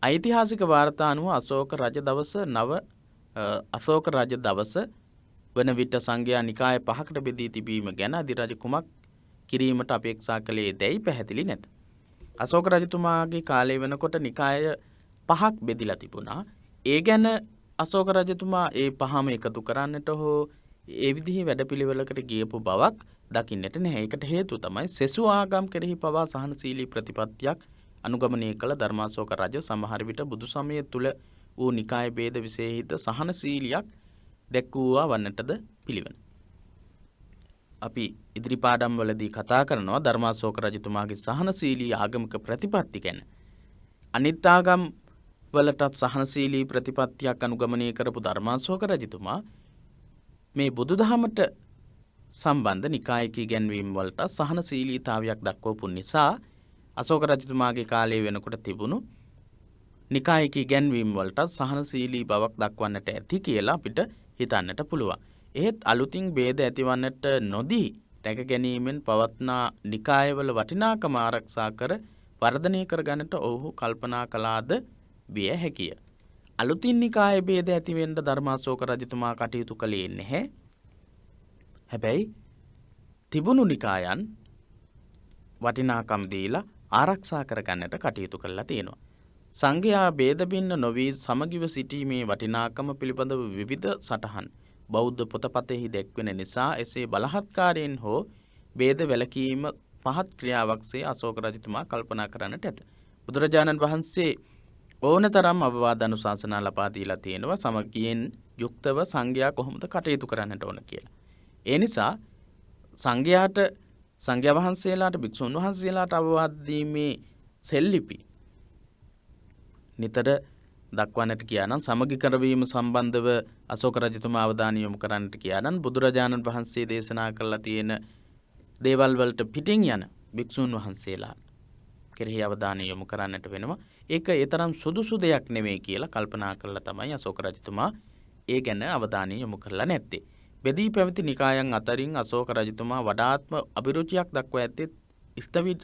ඓතිහාසික වාර්තා අනුව අශෝක රජ දවස වන විට සංඝයා නිකාය 5කට බෙදී තිබීම ගැන අධිරජ කුමක් කිරීමට අපේක්ෂා කළේ දැයි පැහැදිලි නැත. අශෝක රජතුමාගේ කාලය වෙනකොට නිකාය 5ක් බෙදිලා තිබුණා. ඒ ගැන අශෝක රජතුමා ඒ පහම එකතු කරන්නට හෝ ඒ විදිහේ වැඩපිළිවෙලකට ගියපු බවක් දකින්නට නැහැ. ඒකට හේතුව තමයි සෙසු ආගම් කෙරෙහි පවා සහනශීලී ප්‍රතිපත්තියක් අනුගමනය කළ ධර්මාශෝක රජ සමහර විට බුදු සමය තුල වූ නිකාය ભેද විශේෂිත සහනශීලියක් දැක්වුවා වන්නටද පිළිවෙන. අපි ඉදිරි පාඩම් වලදී කතා කරනවා ධර්මාශෝක රජතුමාගේ සහනශීලී ආගමික ප්‍රතිපත්ති ගැන. අනිත් ආගම් වලටත් සහනශීලී ප්‍රතිපත්තියක් අනුගමනය කරපු ධර්මාශෝක රජතුමා මේ බුදුදහමට සම්බන්ධ නිකායික ඉගැන්වීම් වලට සහනශීලීතාවයක් දක්වපු නිසා අශෝක රජතුමාගේ කාලය වෙනකොට තිබුණු නිකායික ඉගැන්වීම් වලට සහනශීලී බවක් දක්වන්නට ඇති කියලා අපිට හිතන්නට පුළුවන්. එහෙත් අලුතින් ભેද ඇතිවන්නට නොදී රැක ගැනීමෙන් පවත්නා නිකායවල වටිනාකම ආරක්ෂා කර වර්ධනය කරගන්නට ඔහු කල්පනා කළාද විය හැකිය. අලුතින් නිකාය ભેද ඇතිවෙන්න ධර්මාශෝක රජතුමා කටයුතු කළේ නැහැ. හැබැයි තිබුණු නිකායන් වටිනාකම් දීලා ආරක්ෂා කරගන්නට කටයුතු කළා තියෙනවා. සංඝයා ભેද බින්න නොවී සමගිව සිටීමේ වටිනාකම පිළිබඳව විවිධ සටහන් බෞද්ධ පොතපතෙහි දැක්වෙන නිසා එසේ බලහත්කාරයෙන් හෝ ભેද වැළකීම පහත් ක්‍රියාවක්සේ අශෝක රජතුමා කල්පනා කරන්නට ඇත. බුදුරජාණන් වහන්සේ ඕනතරම් අවවාද අනුශාසනා ලබා දීලා තියෙනවා සමගියෙන් යුක්තව සංඝයා කොහොමද කටයුතු කරන්නට ඕන කියලා. ඒ නිසා සංඝයා වහන්සේලාට භික්ෂුන් වහන්සේලාට අවවාද දීමේ සෙල්ලිපි නිතර දක්වන්නට කියනනම් සමගි කරවීම සම්බන්ධව අශෝක රජතුමා අවධානය යොමු කරන්නට කියනනම් බුදුරජාණන් වහන්සේ දේශනා කළා තියෙන දේවල් වලට පිටින් යන භික්ෂුන් වහන්සේලා කෙරෙහි අවධානය යොමු කරන්නට වෙනවා. ඒක ඒ තරම් සුදුසු දෙයක් නෙවෙයි කියලා කල්පනා කරලා තමයි අශෝක රජතුමා ඒ ගැන අවධානය යොමු කරලා නැත්තේ. බෙදී පැවති නිකායන් අතරින් අශෝක රජතුමා වඩාත්ම අභිරුචියක් දක්වා ඇත්තේ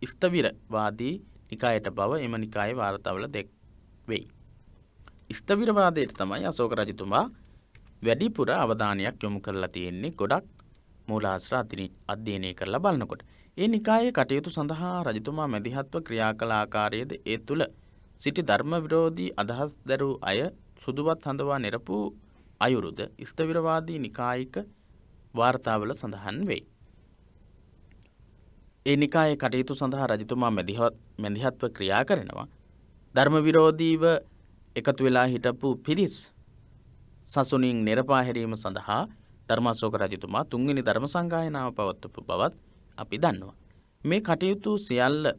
ස්ථවිරවාදී නිකායට බව එම නිකායේ වාර්තාවල දැක්වෙයි. ස්ථවිරවාදයට තමයි අශෝක රජතුමා වැඩිපුර අවධානයක් යොමු කරලා තියෙන්නේ ගොඩක් මූලාශ්‍ර අධ්‍යයනය කරලා බලනකොට. ඒ නිකායේ කටයුතු සඳහා රජතුමා මැදිහත්ව ක්‍රියා කළ ආකාරයේද ඒ තුල සිටි ධර්ම විරෝධී අදහස් දරූ අය සුදුවත් හඳවා නිරපු අයුරුද ස්ථවිරවාදී නිකායික වාර්තාවල සඳහන් වෙයි. ඒ නිකායේ කටයුතු සඳහා රජතුමා මැදිහත්ව ක්‍රියා කරනවා. ධර්ම විරෝධීව එකතු වෙලා හිටපු පිරිස් සසුනින් නිරපා හැරීම සඳහා ධර්මාශෝක රජතුමා තුන්වෙනි ධර්ම සංගායනාව පවත්වපු බවත් අපි දන්නවා. මේ කටයුතු සියල්ල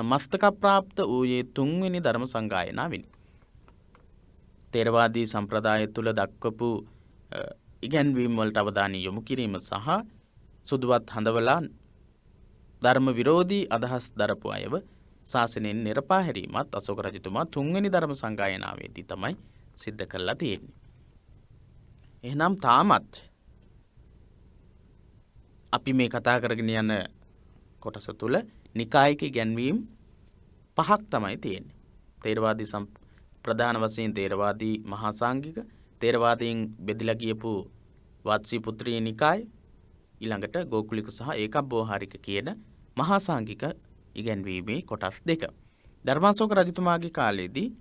මස්තක ප්‍රාප්ත වූයේ තුන්වෙනි ධර්ම සංගායනාවෙනි. තේරවාදී සම්ප්‍රදාය තුළ දක්වපු ඉගැන්වීම් වලට අවධානය යොමු කිරීම සහ සුදුවත් හඳවලා ධර්ම විරෝධී අදහස් දරපු අයව ශාසනයෙන් නිරපා හැරීමත් අශෝක රජතුමා තුන්වෙනි ධර්ම සංගායනාවේදී තමයි සිද්ධ කරලා තියෙන්නේ. එහෙනම් තාමත් අපි මේ කතා කරගෙන යන කොටස තුළ නිකායික ඉගැන්වීම් 5ක් තමයි තියෙන්නේ. තේරවාදී ප්‍රධාන වශයෙන් තේරවාදී මහා සංඝික, තේරවාදීන් බෙදලා ගියපු වත්සී පුත්‍රී නිකාය, ඊළඟට ගෝකුලික සහ ඒකබ්බෝහාරික කියන මහා සංඝික ඉගැන්වීමේ කොටස් දෙක. ධර්මාශෝක රජතුමාගේ කාලයේදී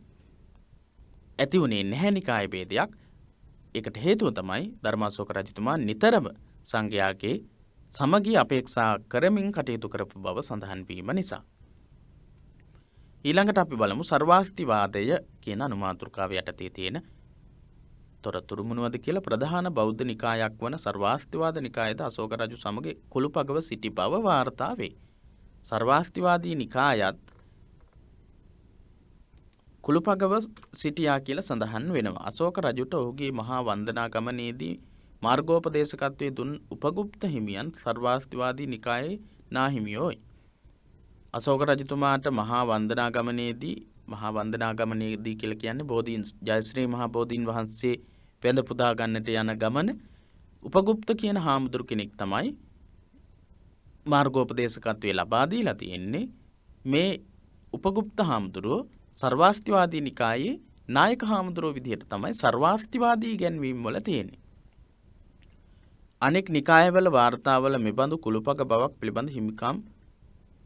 ඇති වුණේ නැහැ නිකාය ભેදයක්. ඒකට හේතුව තමයි ධර්මාශෝක රජතුමා නිතරම සංඝයාගේ සමගිය අපේක්ෂා කරමින් කටයුතු කරපු බව සඳහන් වීම නිසා. ඊළඟට අපි බලමු සර්වාස්තිවාදය කියන අනුමාතෘකාව යටතේ තියෙන තොරතුරු මොනවද කියලා. ප්‍රධාන බෞද්ධ නිකායක් වන සර්වාස්තිවාද නිකායද අශෝක රජු සමග කුළුපගව සිටි බව වාර්තා වේ. සර්වාස්තිවාදී නිකායත් කුළුපගව සිටියා කියලා සඳහන් වෙනවා. අශෝක රජුට ඔහුගේ මහා වන්දනා ගමනේදී මාර්ගෝපදේශකත්වයේ දුන් උපගුප්ත හිමියන් සර්වාස්තිවාදී නිකායේ නාහිමියෝයි. අශෝක රජතුමාට මහා වන්දනා ගමනේදී කියලා කියන්නේ බෝධීන් ජයශ්‍රී මහා බෝධීන් වහන්සේ වැඳ පුදා ගන්නට යන ගමන උපගුප්ත කියන හාමුදුරු කෙනෙක් තමයි මාර්ගෝපදේශකත්වයේ ලබා දීලා තියෙන්නේ. මේ උපගුප්ත හාමුදුරුවෝ සර්වාස්තිවාදී නිකායේ නායක හාමුදුරුවෝ විදිහට තමයි සර්වාස්තිවාදී ඉගැන්වීම් වල තියෙන්නේ. අනෙක් නිකායවල වාර්තාවල මෙබඳු කුළුපග බවක් පිළිබඳ හිමිකම්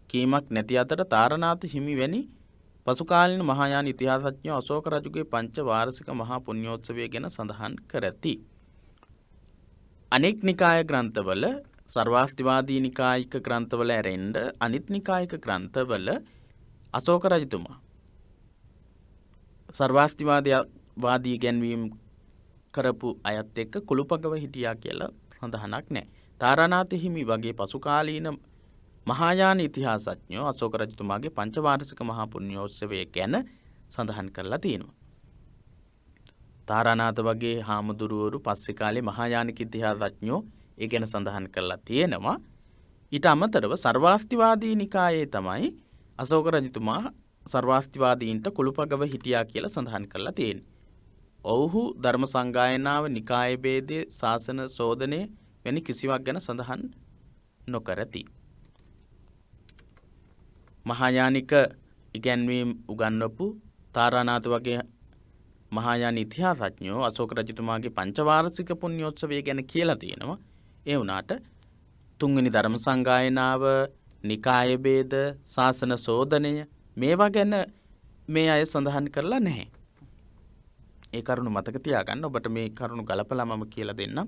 කීමක් නැති අතර තාරනාත හිමි වැනි පසුකාලීන මහායාන ඉතිහාසඥයෝ අශෝක රජුගේ පංච වාර්ෂික මහා පුණ්‍යෝත්සවය ගැන සඳහන් කරති. අනෙක් නිකාය ග්‍රන්ථවල සර්වාස්තිවාදී නිකායික ග්‍රන්ථවල ඇරෙන්න අනිත් නිකායික ග්‍රන්ථවල අශෝක රජතුමා සර්වාස්තිවාදී ඉගැන්වීම් කරපු අයත් එක්ක කුළුපගව හිටියා කියලා සඳහනක් නැහැ. තාරානාත හිමි වගේ පසුකාලීන මහායාන ඉතිහාසඥයෝ අශෝක රජතුමාගේ පංචවාර්ෂික මහා පුණ්‍යෝත්සවය ගැන සඳහන් කරලා තියෙනවා. තාරානාත වගේ හාමුදුරුවරු පස්සේ කාලේ මහායානික ඉතිහාසඥයෝ ඒ ගැන සඳහන් කරලා තියෙනවා. ඊට අමතරව සර්වාස්තිවාදී නිකායේ තමයි අශෝක රජතුමා සර්වාස්තිවාදීන්ට කුළුපගව හිටියා කියලා සඳහන් කරලා තියෙන්නේ. ඔවුහු ධර්ම සංගායනාව, නිකාය ભેදය, ශාසන සෝදනය වැනි කිසිවක් ගැන සඳහන් නොකරති. මහායානික ඉගැන්වීම් උගන්වපු තාරානාත වගේ මහායාන ඉතිහාසඥයෝ අශෝක රජතුමාගේ පංචවාර්ෂික පුණ්‍යෝත්සවය ගැන කියලා තියෙනවා. ඒ වුණාට තුන්වෙනි ධර්ම සංගායනාව, නිකාය ભેද, ශාසන සෝදනය මේවා ගැන මේ අය සඳහන් කරලා නැහැ. ඒ කරුණු මතක තියාගන්න. ඔබට මේ කරුණු ගලපලා මම කියලා දෙන්නම්.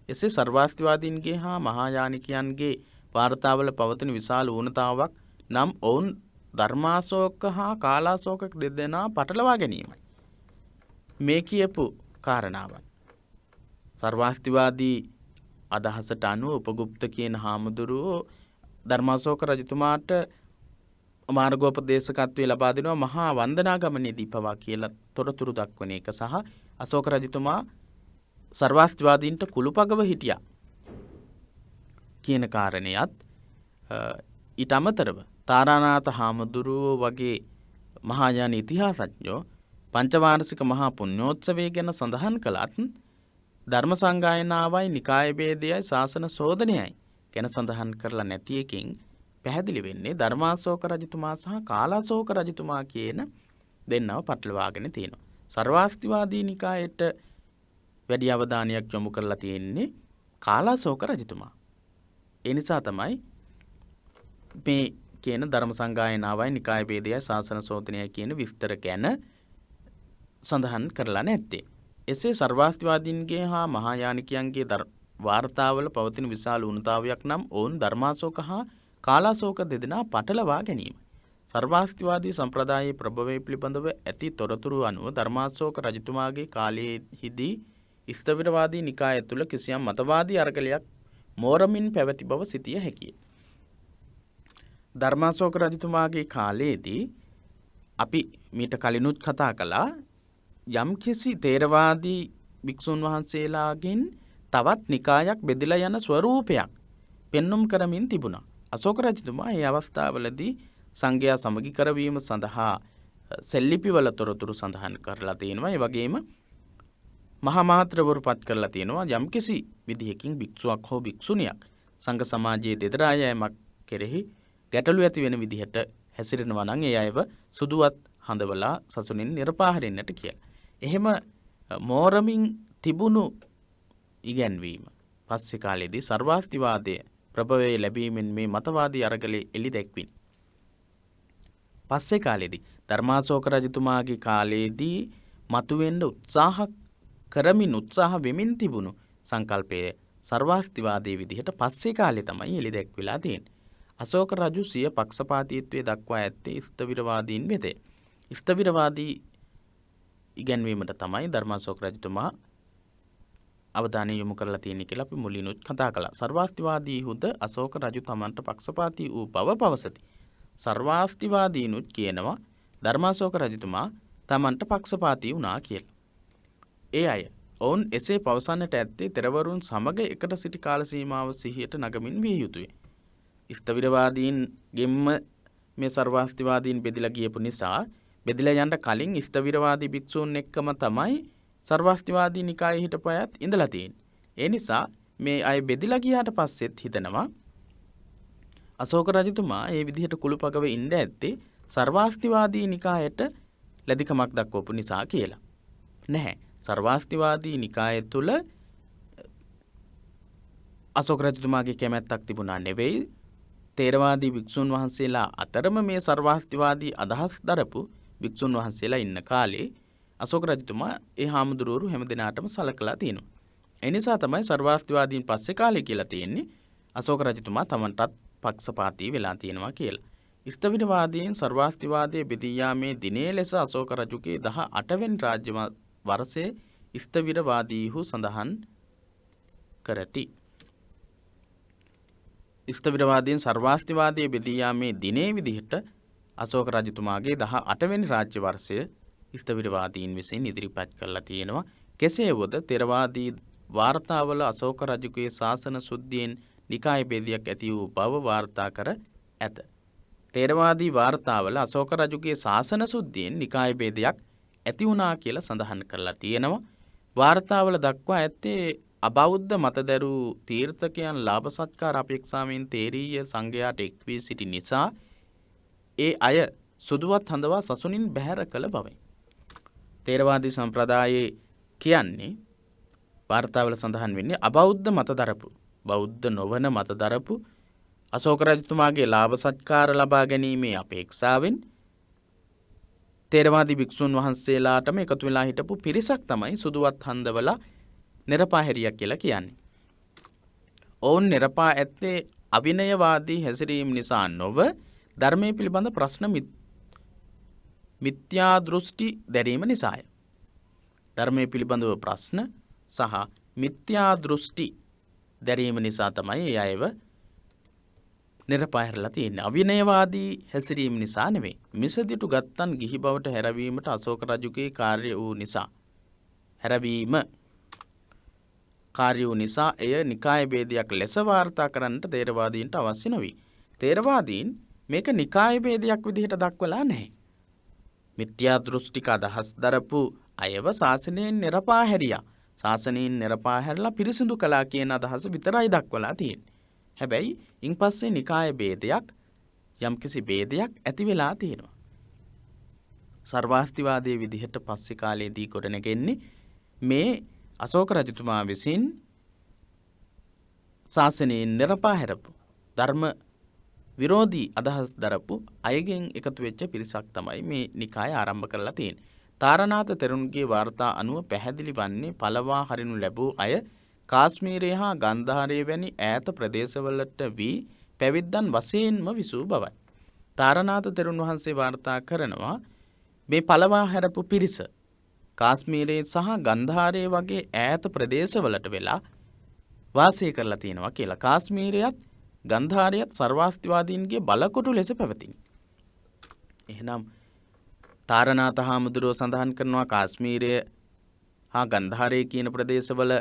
එසේ සර්වාස්තිවාදීන්ගේ හා මහායානිකයන්ගේ වාර්තාවල පවතින විශාල ඌනතාවක් නම් ඔවුන් ධර්මාශෝක හා කාලාශෝක දෙදෙනා පටලවා ගැනීමයි. මේ කියපු කාරණාවන් සර්වාස්තිවාදී අදහසට අනුව උපගුප්ත කියන හාමුදුරුවෝ ධර්මාශෝක රජතුමාට මාර්ගෝපදේශකත්වයේ ලබා දෙනවා මහා වන්දනා ගමනේදී පවා කියලා තොරතුරු දක්වන එක සහ අශෝක රජතුමා සර්වාස්තිවාදීන්ට කුළුපගව හිටියා කියන කාරණයත් ඊට අමතරව තාරානාත හාමුදුරුවෝ වගේ මහායාන ඉතිහාසඥයෝ පංචවාර්ෂික මහා පුණ්‍යෝත්සවය ගැන සඳහන් කළත් ධර්ම සංගායනාවයි, නිකාය ભેදයයි, ශාසන සෝදනයයි ගැන සඳහන් කරලා නැති එකෙන් පැහැදිලි වෙන්නේ ධර්මාශෝක රජතුමා සහ කාලාශෝක රජතුමා කියන දෙන්නව පටලවාගෙන තියෙනවා. සර්වාස්තිවාදී නිකායට වැඩි අවධානයක් යොමු කරලා තියෙන්නේ කාලාශෝක රජතුමා. ඒ නිසා තමයි මේ කියන ධර්ම සංගායනාවයි, නිකාය ભેදයයි, ශාසන සෝදනයයි කියන විස්තර ගැන සඳහන් කරලා නැත්තේ. එසේ සර්වාස්තිවාදීන්ගේ හා මහායානිකයන්ගේ වාර්තාවල පවතින විශාල ඌනතාවයක් නම් ඔවුන් ධර්මාශෝක හා කාලාශෝක දෙදෙනා පටලවා ගැනීම. සර්වාස්තිවාදී සම්ප්‍රදායේ ප්‍රභවය පිළිබඳව ඇති තොරතුරු අනුව ධර්මාශෝක රජතුමාගේ කාලයේදී ස්ථවිරවාදී නිකාය තුළ කිසියම් මතවාදී අරගලයක් මෝරමින් පැවති බව සිතිය හැකිය. ධර්මාශෝක රජතුමාගේ කාලයේදී අපි මීට කලිනුත් කතා කළා යම්කිසි තේරවාදී භික්ෂුන් වහන්සේලාගෙන් තවත් නිකායක් බෙදලා යන ස්වරූපයක් පෙන්눔 කරමින් තිබුණා. අශෝක රජතුමා මේ අවස්ථාවලදී සංඝයා සමගි කරවීම සඳහා සෙල්ලිපිවල තොරතුරු සඳහන් කරලා තියෙනවා. ඒ වගේම මහා මාත්‍රවරු පත් කරලා තියෙනවා යම්කිසි විදිහකින් භික්ෂුවක් හෝ භික්ෂුණියක් සංඝ සමාජයේ දෙදරා යෑමක් කෙරෙහි ගැටලු ඇති වෙන විදිහට හැසිරෙනවා නම් ඒ අයව සුදුවත් හඳවලා සසුනින් නිර්පාහරින්නට කියලා. එහෙම මෝරමින් තිබුණු ඉගැන්වීම පස්සේ කාලේදී සර්වාස්තිවාදයේ ප්‍රභවය ලැබීමෙන් මේ මතවාදී අරගලේ එළි දැක්විනි. පස්සේ කාලේදී ධර්මාශෝක රජතුමාගේ කාලේදී මතුවෙන්න උත්සාහ වෙමින් තිබුණු සංකල්පයේ සර්වාස්තිවාදයේ විදිහට පස්සේ කාලේ තමයි එළි දැක්විලා තියෙන්නේ. අශෝක රජු සිය පක්ෂපාතීත්වයේ දක්වා ඇත්තේ ස්ථවිරවාදීන් වෙතය. ස්ථවිරවාදී ඉගැන්වීමට තමයි ධර්මාශෝක රජතුමා අවධානය යොමු කරලා තියෙන්නේ කියලා අපි මුලිනුත් කතා කළා. සර්වාස්තිවාදීහුද අශෝක රජු තමන්ට පක්ෂපාතී වූ බව පවසති. සර්වාස්තිවාදීනුත් කියනවා ධර්මාශෝක රජතුමා තමන්ට පක්ෂපාතී වුණා කියලා. ඒ අය ඔවුන් එසේ පවසන්නට ඇත්තේ තෙරවරුන් සමග එකට සිටි කාල සීමාව සිහියට නගමින් විය යුතුය. ස්ථවිරවාදීන්ගෙන්ම මේ සර්වාස්තිවාදීන් බෙදිලා ගියපු නිසා බෙදිලා යන්න කලින් ස්ථවිරවාදී භික්ෂූන් එක්කම තමයි සර්වාස්තිවාදී නිකායේ හිටපු අයත් ඉඳලා තියෙන්නේ. ඒ නිසා මේ අය බෙදිලා ගියාට පස්සෙත් හිතනවා අශෝක රජතුමා මේ විදිහට කුළුපගව ඉන්න ඇත්තේ සර්වාස්තිවාදී නිකායට ලැබිකමක් දක්වපු නිසා කියලා. නැහැ. සර්වාස්තිවාදී නිකාය තුළ අශෝක රජතුමාගේ කැමැත්තක් තිබුණා නෙවෙයි. තේරවාදී භික්ෂුන් වහන්සේලා අතරම මේ සර්වාස්තිවාදී අදහස් දරපු භික්ෂුන් වහන්සේලා ඉන්න කාලේ අශෝක රජතුමා ඒ හාමුදුරුවරු හැමදෙනාටම සලකලා තියෙනවා. ඒ නිසා තමයි සර්වාස්තිවාදීන් පස්සේ කාලේ කියලා තියෙන්නේ අශෝක රජතුමා තමන්ටත් පක්ෂපාතී වෙලා තියෙනවා කියලා. ස්ථවිරවාදීන් සර්වාස්තිවාදයේ බෙදී යාමේ දිනේ ලෙස අශෝක රජුගේ 18 වෙනි රාජ්‍ය වර්ෂයේ ස්ථවිරවාදීහු සඳහන් කරති. ස්ථවිරවාදීන් සර්වාස්තිවාදයේ බෙදී යාමේ දිනේ විදිහට අශෝක රජතුමාගේ 18 වෙනි රාජ්‍ය වර්ෂය ස්ථවිරවාදීන් විසින් ඉදිරිපත් කරලා තියෙනවා. කෙසේ වුවද තෙරවාදී වාර්තාවල අශෝක රජුගේ ශාසන සුද්ධියෙන් නිකාය බෙදයක් ඇති වූ බව වාර්තා කර ඇත. තේරවාදී වාර්තාවල අශෝක රජුගේ ශාසන සුද්ධියෙන් නිකාය බෙදයක් ඇති වුණා කියලා සඳහන් කරලා තියෙනවා. වාර්තාවල දක්වා ඇත්තේ අබෞද්ධ මතදැරූ තීර්ථකයන් ලාභ සත්කාර අපේක්ෂාවෙන් තේරීය සංඝයාට එක් වී සිටි නිසා ඒ අය සුදුවත් හඳවා සසුනින් බැහැර කළ බවයි. තේරවාදී සම්ප්‍රදායේ කියන්නේ වාර්තාවල සඳහන් වෙන්නේ අබෞද්ධ මතදරපු බෞද්ධ නොවන මතදරපු අශෝක රජතුමාගේ ලාභ සත්කාර ලබා ගැනීමේ අපේක්ෂාවෙන් තේරවාදී භික්ෂුන් වහන්සේලාටම එකතු වෙලා හිටපු පිරිසක් තමයි සුදුවත් හඳවලා නිරපාහැරියක් කියලා කියන්නේ. ඔවුන් නිරපා ඇත්තේ අවිනයවාදී හැසිරීම නිසා නොව ධර්මයේ පිළිබඳ ප්‍රශ්න මිත්‍යා දෘෂ්ටි දැරීම නිසාය. ධර්මයේ පිළිබඳව ප්‍රශ්න සහ මිත්‍යා දෘෂ්ටි දැරීම නිසා තමයි ඒ අයව නිරපාහැරලා තියෙන්නේ. අවිනයවාදී හැසිරීම නිසා නෙවෙයි. මිසදිටු ගත්තන් ගිහි බවට හැරවීමට අශෝක රජුගේ කාර්ය වූ නිසා හැරවීම කාර්ය වූ නිසා එය නිකාය ભેදයක් ලෙස වාර්තා කරන්නට තේරවාදීන්ට අවශ්‍ය නොවේ. තේරවාදීන් මේක නිකාය ભેදයක් විදිහට දක්වලා නැහැ. මිත්‍යා දෘෂ්ටික අදහස් දරපු අයව ශාසනයෙන් නිරපාහැරියා. ශාසනයෙන් නිරපාහැරලා පිරිසිදු කළා කියන අදහස විතරයි දක්වලා තියෙන්නේ. හැබැයි ඉන්පස්සේ නිකාය ભેදයක් යම්කිසි ભેදයක් ඇති වෙලා තියෙනවා. සර්වාස්තිවාදයේ විදිහට පස්සේ කාලයේදී ගොඩනැගෙන්නේ මේ අශෝක රජතුමා විසින් ශාසනයෙන් නිරපාහැරපු ධර්ම විරෝධී අදහස් දරපු අයගෙන් එකතු වෙච්ච පිරිසක් තමයි මේ නිකාය ආරම්භ කරලා තියෙන්නේ. තාරනාථ තෙරුන්ගේ වාර්තා අනුව පැහැදිලි වන්නේ පළවා හරිනු ලැබූ අය කාශ්මීරය හා ගන්ධාරය වැනි ඈත ප්‍රදේශවලට වී පැවිද්දන් වශයෙන්ම විසූ බවයි. තාරනාථ තෙරුන් වහන්සේ වාර්තා කරනවා මේ පළවා හැරපු පිරිස කාශ්මීරයේ සහ ගන්ධාරයේ වගේ ඈත ප්‍රදේශවලට වෙලා වාසය කරලා තියෙනවා කියලා. කාශ්මීරයත් ගන්ධාරයත් සර්වාස්තිවාදීන්ගේ බලකොටු ලෙස පැවතිනි. එහෙනම් තාරනාථ හාමුදුරුවෝ සඳහන් කරනවා කාශ්මීරය හා ගන්ධාරය කියන ප්‍රදේශවල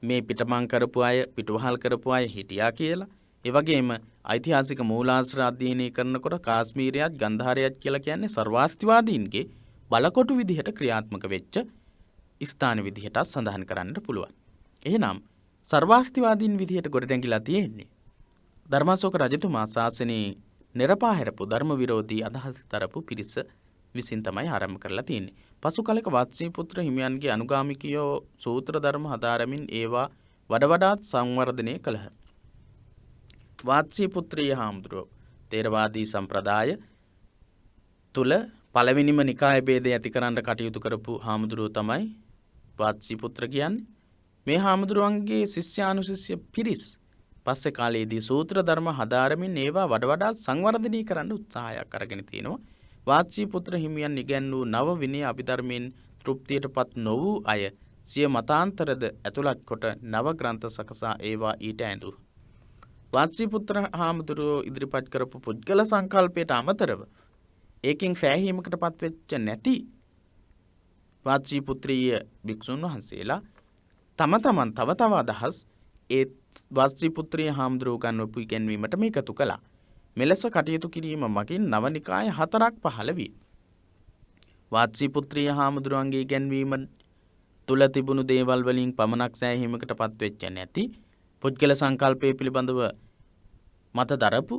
මේ පිටමං කරපු අය පිටුවහල් කරපු අය හිටියා කියලා. ඒ වගේම ඓතිහාසික මූලාශ්‍ර අධ්‍යයනය කරනකොට කාශ්මීරයත් ගන්ධාරයත් කියලා කියන්නේ සර්වාස්තිවාදීන්ගේ බලකොටු විදිහට ක්‍රියාත්මක වෙච්ච ස්ථාන විදිහට සඳහන් කරන්නට පුළුවන්. එහෙනම් සර්වාස්තිවාදීන් විදිහට ගොඩනැගිලා තියෙන්නේ ධර්මාශෝක රජතුමා ශාසනයේ නිරපාහැරපු ධර්ම විරෝධී අදහස් දරපු පිරිස විසින් තමයි ආරම්භ කරලා තියෙන්නේ. පසු කලක වත්සීපුත්‍ර හිමියන්ගේ අනුගාමිකයෝ සූත්‍ර ධර්ම හදාරමින් ඒවා වඩාත් සංවර්ධනය කළහ. වත්සීපුත්‍රිය හාමුදුරුවෝ තේරවාදී සම්ප්‍රදාය තුල පළවෙනිම නිකාය ભેදය ඇති කරන්න කටයුතු කරපු හාමුදුරුවෝ තමයි වත්සීපුත්‍ර කියන්නේ. මේ හාමුදුරුවන්ගේ ශිෂ්‍යානුශිෂ්‍ය පිරිස් පස්සේ කාලයේදී සූත්‍ර ධර්ම හදාරමින් ඒවා වඩාත් සංවර්ධනය කරන්න උත්සාහයක් අරගෙන තියෙනවා. වාත්සීපුත්‍ර හිමියන් ඉගැන්වූ නව විනය අභිධර්මයෙන් තෘප්තියටපත් නොවූ අය සිය මතාන්තරද ඇතුළත් කොට නව ග්‍රන්ථ සකසා ඒවා ඊට ඇඳූ. වාත්සීපුත්‍ර හාමුදුරුවෝ ඉදිරිපත් කරපු පුද්ගල සංකල්පයට අමතරව ඒකෙන් සෑහීමකටපත් වෙච්ච නැති වාචීපුත්‍රීය භික්ෂුන් වහන්සේලා තම තමන් තව තව අදහස් ඒ වාචීපුත්‍රීය හාමුදුරුවෝ ගන්වපු ඉගැන්වීමට මේකතු කළා. මෙලෙස කටයුතු කිරීම මගින් නවනිකාය 4ක් පහළ විය. වාචීපුත්‍රීය හාමුදුරුවන්ගේ ඉගැන්වීම තුල තිබුණු දේවල් වලින් පමණක් සෑහීමකට පත්වෙච්ච නැති පුද්ගල සංකල්පයේ පිළිබඳව මත දරපු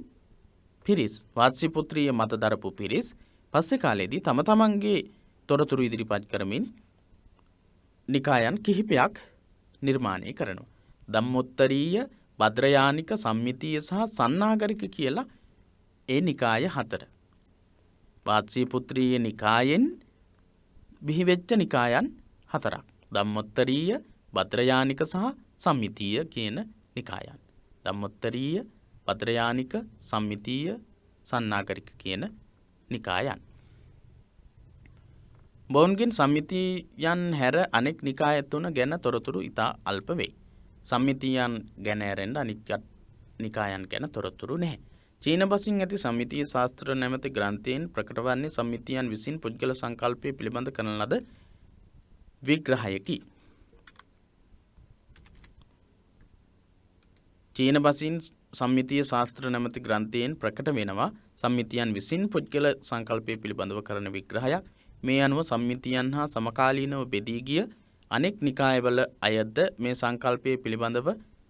පිරිස්, වාචීපුත්‍රීය මත දරපු පිරිස් පස්සේ කාලේදී තම තමන්ගේ තොරතුරු ඉදිරිපත් කරමින් නිකායන් කිහිපයක් නිර්මාණය කරනවා. ධම්මොත්තරීය, භද්‍රයානික, සම්මිතීය සහ සන්නාගරික කියලා ඒ නිකාය 4. වාචීපුත්‍රීය නිකායෙන් බිහිවෙච්ච නිකායන් 4ක්. ධම්මොත්තරීය, භද්‍රයානික සහ සම්මිතීය කියන නිකායන්. ධම්මොත්තරීය, භද්‍රයානික, සම්මිතීය, සන්නාගරික කියන නිකායන්. බොන්ගින් සම්මිතියන් හැර අනෙක් නිකාය 3 ගැන තොරතුරු ඉතා අල්ප වෙයි. සම්මිතියන් ගැන ඇරෙන්න අනික් නිකායන් ගැන තොරතුරු නැහැ. චීන බසින් ඇති සම්මිතීය ශාස්ත්‍ර නැමැති ග්‍රන්ථයෙන් ප්‍රකට වන්නේ සම්මිතියන් විසින් පුද්ගල සංකල්පය පිළිබඳ කරන ලද විග්‍රහයකි. චීන බසින් සම්මිතීය ශාස්ත්‍ර නැමැති ග්‍රන්ථයෙන් ප්‍රකට වෙනවා සම්මිතියන් විසින් පුද්ගල සංකල්පය පිළිබඳව කරන විග්‍රහයක්. මේ අනුව සම්මිතියන් හා සමකාලීනව බෙදී ගිය අනෙක් නිකායවල අයද මේ සංකල්පය පිළිබඳව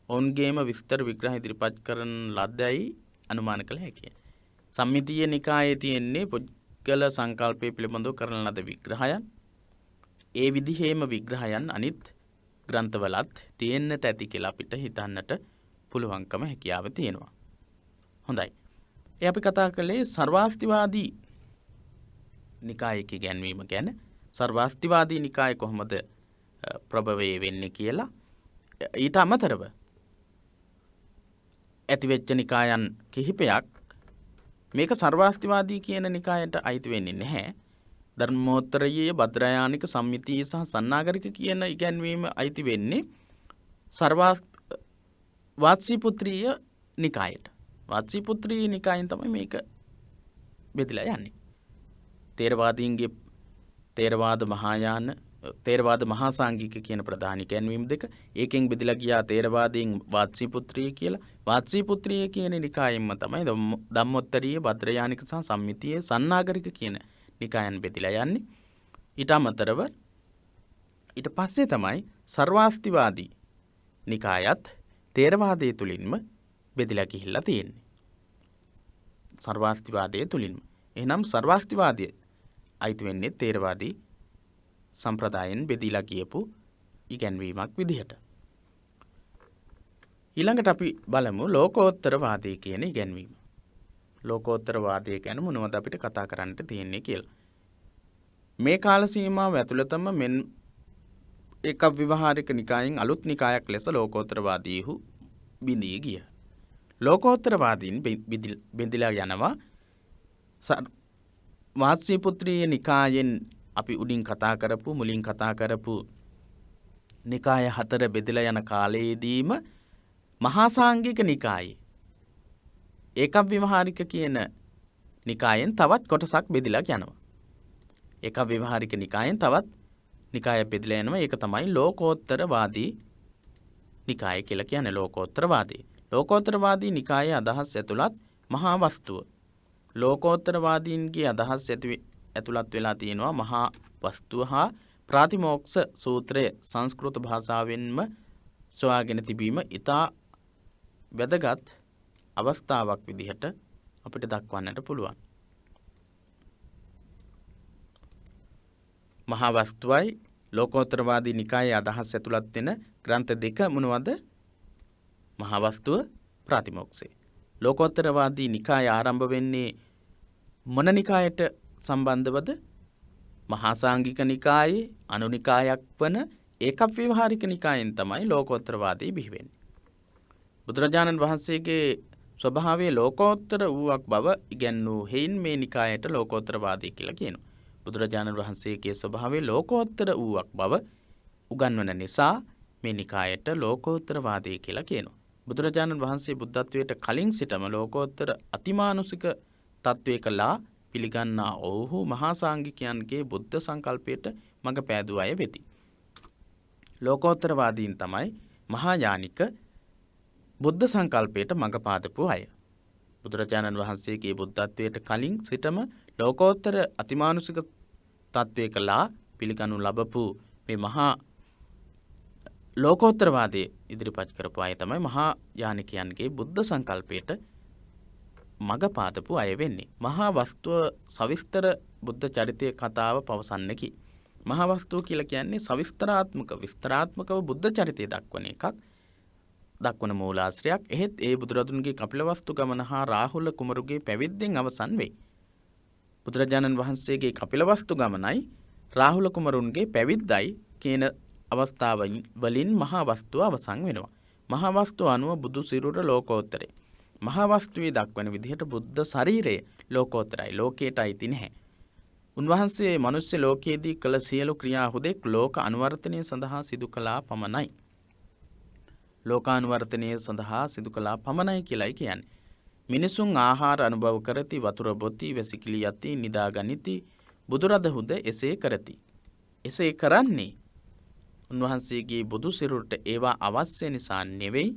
ඔවුන්ගේම විස්තර විග්‍රහ ඉදිරිපත් කරන ලද්දැයි අනුමාන කළ හැකිය. සම්මිතීය නිකායේ තියෙන්නේ පුද්ගල සංකල්පය පිළිබඳව කරන ලද විග්‍රහයන්. ඒ විදිහේම විග්‍රහයන් අනිත් ග්‍රන්ථවලත් තියෙන්නට ඇති කියලා අපිට හිතන්නට පුළුවන්කම හැකියාව තියෙනවා. හොඳයි. ඒ අපි කතා කළේ සර්වාස්තිවාදී නිකායක ඉගැන්වීම ගැන. සර්වාස්තිවාදී නිකාය කොහොමද ප්‍රභවය වෙන්නේ කියලා. ඊට අමතරව ඇතිවෙච්ච නිකායන් කිහිපයක් මේක සර්වාස්තිවාදී කියන නිකායට අයිති වෙන්නේ නැහැ. ධර්මෝත්තරයේ, භද්‍රයානික, සම්මිතීය සහ සන්නාගරික කියන ඉගැන්වීම අයිති වෙන්නේ වාචීපුත්‍රීය නිකායට. වාචීපුත්‍රීය නිකායෙන් තමයි මේක බෙදලා යන්නේ. තේරවාදීන්ගේ තේරවාද මහායාන, තේරවාද මහා සංඝික කියන ප්‍රධාන ඉගැන්වීම් දෙක. ඒකෙන් බෙදලා ගියා තේරවාදීන් වාචීපුත්‍රීය කියලා. වාචීපුත්‍රීය කියන නිකායෙන්ම තමයි ධම්මොත්තරීය, භද්‍රයානික සහ සම්මිතීය, සන්නාගරික කියන නිකායන් බෙදලා යන්නේ. ඊට අමතරව ඊට පස්සේ තමයි සර්වාස්තිවාදී නිකායත් තේරවාදයේ තුලින්ම බෙදලා ගිහිල්ලා තියෙන්නේ. සර්වාස්තිවාදයේ තුලින්ම. එහෙනම් සර්වාස්තිවාදය අයිති වෙන්නේ තේරවාදී සම්ප්‍රදායෙන් බෙදලා ගියපු ඉගැන්වීමක් විදිහට. ඊළඟට අපි බලමු ලෝකෝත්තරවාදය කියන ඉගැන්වීම. ලෝකෝත්තරවාදය ගැන මොනවද අපිට කතා කරන්නට තියෙන්නේ කියලා. මේ කාල සීමාව ඇතුළතම මෙන් එක විවහාරික නිකායෙන් අලුත් නිකායක් ලෙස ලෝකෝත්තරවාදීහු බිඳී ගිය. ලෝකෝත්තරවාදීන් බෙදලා යනවා වාචීපුත්‍රීය නිකායෙන් අපි උඩින් කතා කරපු, මුලින් කතා කරපු නිකාය 4 බෙදලා යන කාලයේදීම මහා සාංඝික නිකායේ ඒක විවහාරික කියන නිකායෙන් තවත් කොටසක් බෙදලා යනවා. ඒක විවහාරික නිකායෙන් තවත් නිකායක් බෙදලා යනවා. ඒක තමයි ලෝකෝත්තරවාදී නිකාය කියලා කියන්නේ. ලෝකෝත්තරවාදී. ලෝකෝත්තරවාදී නිකායේ අදහස් ඇතුළත් මහා වස්තුව. ලෝකෝත්තරවාදීන්ගේ අදහස් ඇතුළත් වෙලා තියෙනවා මහා වස්තුව හා ප්‍රාතිමෝක්ෂ සූත්‍රය සංස්කෘත භාෂාවෙන්ම සොයාගෙන තිබීම ඉතා වැදගත් අවස්ථාවක් විදිහට අපිට දක්වන්නට පුළුවන්. මහා වස්තුවයි ලෝකෝත්තරවාදී නිකායේ අදහස් ඇතුළත් වෙන ග්‍රන්ථ දෙක මොනවද? මහා වස්තුව, ප්‍රාතිමෝක්ෂය. ලෝකෝත්තරවාදී නිකාය ආරම්භ වෙන්නේ මොන නිකායට සම්බන්ධවද? මහා සාංඝික නිකායේ අනුනිකායක් වන ඒකව්‍යවහාරික නිකායෙන් තමයි ලෝකෝත්තරවාදී බිහි වෙන්නේ. බුදුරජාණන් වහන්සේගේ ස්වභාවය ලෝකෝත්තර වූවක් බව ඉගැන්වූ හේයින් මේ නිකායට ලෝකෝත්තරවාදී කියලා කියනවා. බුදුරජාණන් වහන්සේගේ ස්වභාවය ලෝකෝත්තර වූවක් බව උගන්වන නිසා මේ නිකායට ලෝකෝත්තරවාදී කියලා කියනවා. බුදුරජාණන් වහන්සේ බුද්ධත්වයට කලින් සිටම ලෝකෝත්තර අතිමානුෂික තත්වයකලා පිළිගන්නා ඔවුහු මහා සාංඝිකයන්ගේ බුද්ධ සංකල්පයට මඟ පෑදූ අය වෙති. ලෝකෝත්තරවාදීන් තමයි මහායානික බුද්ධ සංකල්පයට මඟ පාදපු අය. බුදුරජාණන් වහන්සේගේ බුද්ධත්වයට කලින් සිටම ලෝකෝත්තර අතිමානුෂික තත්ත්වයක ලා පිළිගනු ලබපු මේ මහා ලෝකෝත්තරවාදයේ ඉදිරිපත් කරපු අය තමයි මහා යානිකයන්ගේ බුද්ධ සංකල්පයට මඟ පාදපු අය වෙන්නේ. මහා වස්තුව සවිස්තර බුද්ධ චරිතය කතාව පවසන්නකි. මහා වස්තුව කියලා කියන්නේ විස්තරාත්මකව බුද්ධ චරිතය දක්වන එකක්, දක්වන මූලාශ්‍රයක්. එහෙත් ඒ බුදුරදුන්ගේ කපිලවස්තු ගමන හා රාහුල කුමරුගේ පැවිද්දෙන් අවසන් වෙයි. බුදුරජාණන් වහන්සේගේ කපිලවස්තු ගමනයි රාහුල කුමරුන්ගේ පැවිද්දයි කියන අවස්ථාවලින් මහා වස්තුව අවසන් වෙනවා. මහා වස්තුව අනුව බුදු සිරුර ලෝකෝත්තරයි. මහා වස්තුවේ දක්වන විදිහට බුද්ධ ශරීරය ලෝකෝත්තරයි. ලෝකයට අයිති නැහැ. උන්වහන්සේ මනුෂ්‍ය ලෝකයේදී කළ සියලු ක්‍රියා හුදෙක් ලෝක අනුවර්තනය සඳහා සිදු කළා පමණයි. ලෝකානුවර්තනය සඳහා සිදු කළා පමණයි කියලායි කියන්නේ. මිනිසුන් ආහාර අනුභව කරති, වතුර බොති, වැසිකිලි යති, නිදා ගනිති. බුදුරදහුද එසේ කරති. එසේ කරන්නේ උන්වහන්සේගේ බුදු සිරුරට ඒවා අවශ්‍ය නිසා නෙවෙයි.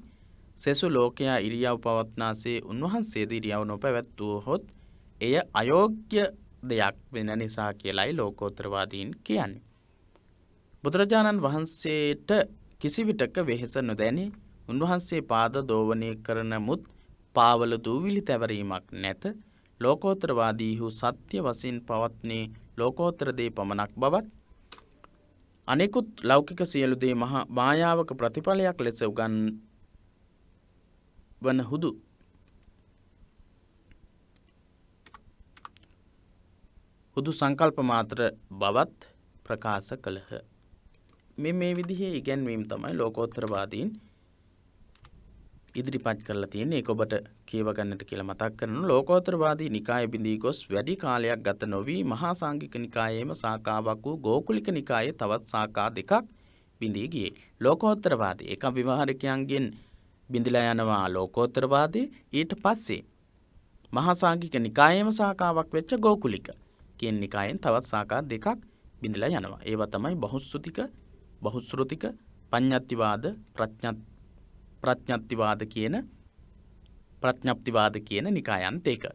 සෙසු ලෝකයා ඉරියව් පවත්නාසේ උන්වහන්සේද ඉරියව් නොපැවැත්වුවහොත් එය අයෝග්‍ය දෙයක් වෙන නිසා කියලයි ලෝකෝත්තරවාදීන් කියන්නේ. බුදුරජාණන් වහන්සේට කිසිවිටක වෙහෙස නොදැනී උන්වහන්සේ පාද දෝවනය කරන මුත් පාවල දූවිලි තැවරීමක් නැත. ලෝකෝත්තරවාදීහු සත්‍ය වශයෙන් පවත්නේ ලෝකෝත්තර දේ පමණක් බවත් අනෙකුත් ලෞකික සියලු දේ මහා මායාවක ප්‍රතිඵලයක් ලෙස උගන්වන හුදු සංකල්ප මාත්‍ර බවත් ප්‍රකාශ කළහ. මේ විදිහේ ඉගැන්වීම් තමයි ලෝකෝත්තරවාදීන් ඉදිරිපත් කරලා තියෙන්නේ. ඒක ඔබට කියව ගන්නට කියලා මතක් කරනවා. ලෝකෝත්තරවාදී නිකාය බිඳී ගොස් වැඩි කාලයක් ගත නොවි මහා සාංඝික නිකායේම ශාඛාවක් වූ ගෝකුලික නිකායේ තවත් ශාඛා දෙකක් බිඳී ගියේ. ලෝකෝත්තරවාදී එක විවහාරකයන්ගෙන් බිඳිලා යනවා ලෝකෝත්තරවාදී. ඊට පස්සේ මහා සාංඝික නිකායේම ශාඛාවක් වෙච්ච ගෝකුලික කියන නිකායෙන් තවත් ශාඛා දෙකක් බිඳිලා යනවා. ඒවා තමයි බහුශ්‍රුතික පඤ්ඤත්තිවාද ප්‍රඥප්තිවාද කියන නිකායන් දෙක.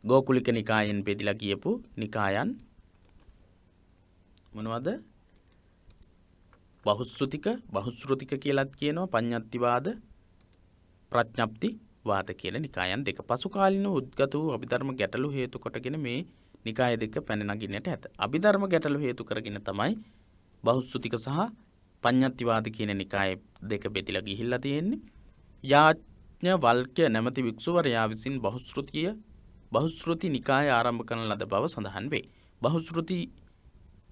ගෝකුලික නිකායෙන් බෙදලා ගියපු නිකායන් මොනවද? බහුශ්‍රුතික කියලාත් කියනවා, පඤ්ඤත්තිවාද ප්‍රඥප්තිවාද කියන නිකායන් දෙක. පසු කාලින උද්ගත වූ අභිධර්ම ගැටලු හේතු කොටගෙන මේ නිකාය දෙක පැන නගින්නට ඇත. අභිධර්ම ගැටලු හේතු කරගෙන තමයි බහුශ්‍රුතික සහ පඤ්ඤත්තිවාද කියන නිකාය දෙක බෙදලා ගිහිල්ලා තියෙන්නේ. යාඥවල්ක්‍ය නැමැති වික්ෂුවරයා විසින් බහුශ්‍රුති නිකාය ආරම්භ කරන ලද බව සඳහන් වේ. බහුශ්‍රුති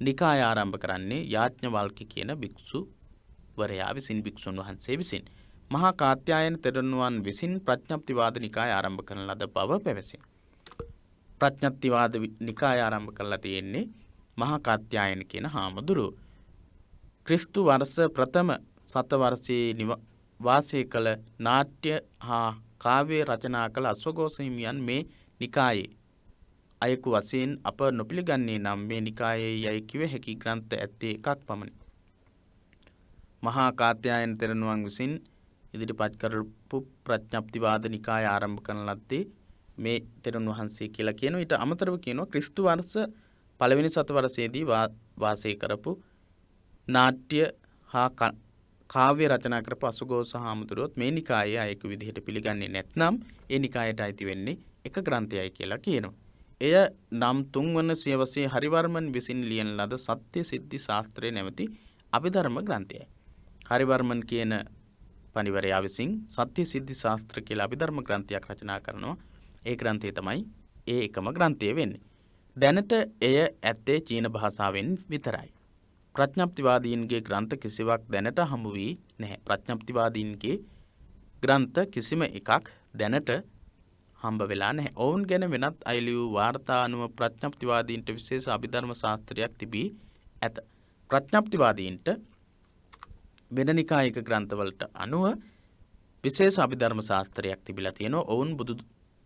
නිකාය ආරම්භ කරන්නේ යාඥවල්ක්‍ය කියන වික්ෂුවරයා විසින්, වික්ෂුන් වහන්සේ විසින්. මහා කාත්යායන තෙරණුවන් විසින් ප්‍රඥප්තිවාද නිකාය ආරම්භ කරන ලද බව පැවසේ. ප්‍රඥප්තිවාද නිකාය ආරම්භ කරලා තියෙන්නේ මහා කාත්යායන කියන හාමුදුරුවෝ. ක්‍රිස්තු වර්ෂ ප්‍රථම සතවර්ෂයේ වාසය කළ නාට්‍ය හා කාව්‍ය රචනා කළ අශ්වඝෝෂ හිමියන් මේ නිකායේ අයෙකු වශයෙන් අප නොපිළිගන්නේ නම් මේ නිකායේ යයි කිව හැකි ග්‍රන්ථ ඇත්තේ එකක් පමණි. මහා කාත්යායන තෙරණුවන් විසින් ඉදිරිපත් කරපු ප්‍රඥප්තිවාද නිකාය ආරම්භ කරන ලද්දේ මේ තෙරුන් වහන්සේ කියලා කියනවා. ඊට අමතරව කියනවා ක්‍රිස්තු වර්ෂ පළවෙනි සතවර්ෂයේදී වාසය කරපු නාට්‍ය හා කාව්‍ය රචනා කරපු අශ්වඝෝෂ හාමුදුරුවොත් මේ නිකායේ අයෙකු විදිහට පිළිගන්නේ නැත්නම් ඒ නිකායට අයිති වෙන්නේ එක ග්‍රන්ථයයි කියලා කියනවා. එය නම් 3 වන සියවසේ හරිවර්මන් විසින් ලියන ලද සත්‍ය සිද්ධි ශාස්ත්‍රය නැමැති අභිධර්ම ග්‍රන්ථයයි. හරිවර්මන් කියන පඬිවරයා විසින් සත්‍ය සිද්ධි ශාස්ත්‍ර කියලා අභිධර්ම ග්‍රන්ථයක් රචනා කරනවා. ඒ ග්‍රන්ථය තමයි ඒ එකම ග්‍රන්ථය වෙන්නේ. දැනට එය ඇත්තේ චීන භාෂාවෙන් විතරයි. ප්‍රඥප්තිවාදීන්ගේ ග්‍රන්ථ කිසිවක් දැනට හමු වී නැහැ. ප්‍රඥප්තිවාදීන්ගේ ග්‍රන්ථ කිසිම එකක් දැනට හම්බ වෙලා නැහැ. ඔවුන් ගැන වෙනත් අයලියු වාර්තා අනුව ප්‍රඥප්තිවාදීන්ට විශේෂ අභිධර්ම ශාස්ත්‍රයක් තිබී ඇත. ප්‍රඥප්තිවාදීන්ට වෙන නිකායික ග්‍රන්ථවලට අනුව විශේෂ අභිධර්ම ශාස්ත්‍රයක් තිබිලා තියෙනවා. ඔවුන් බුදු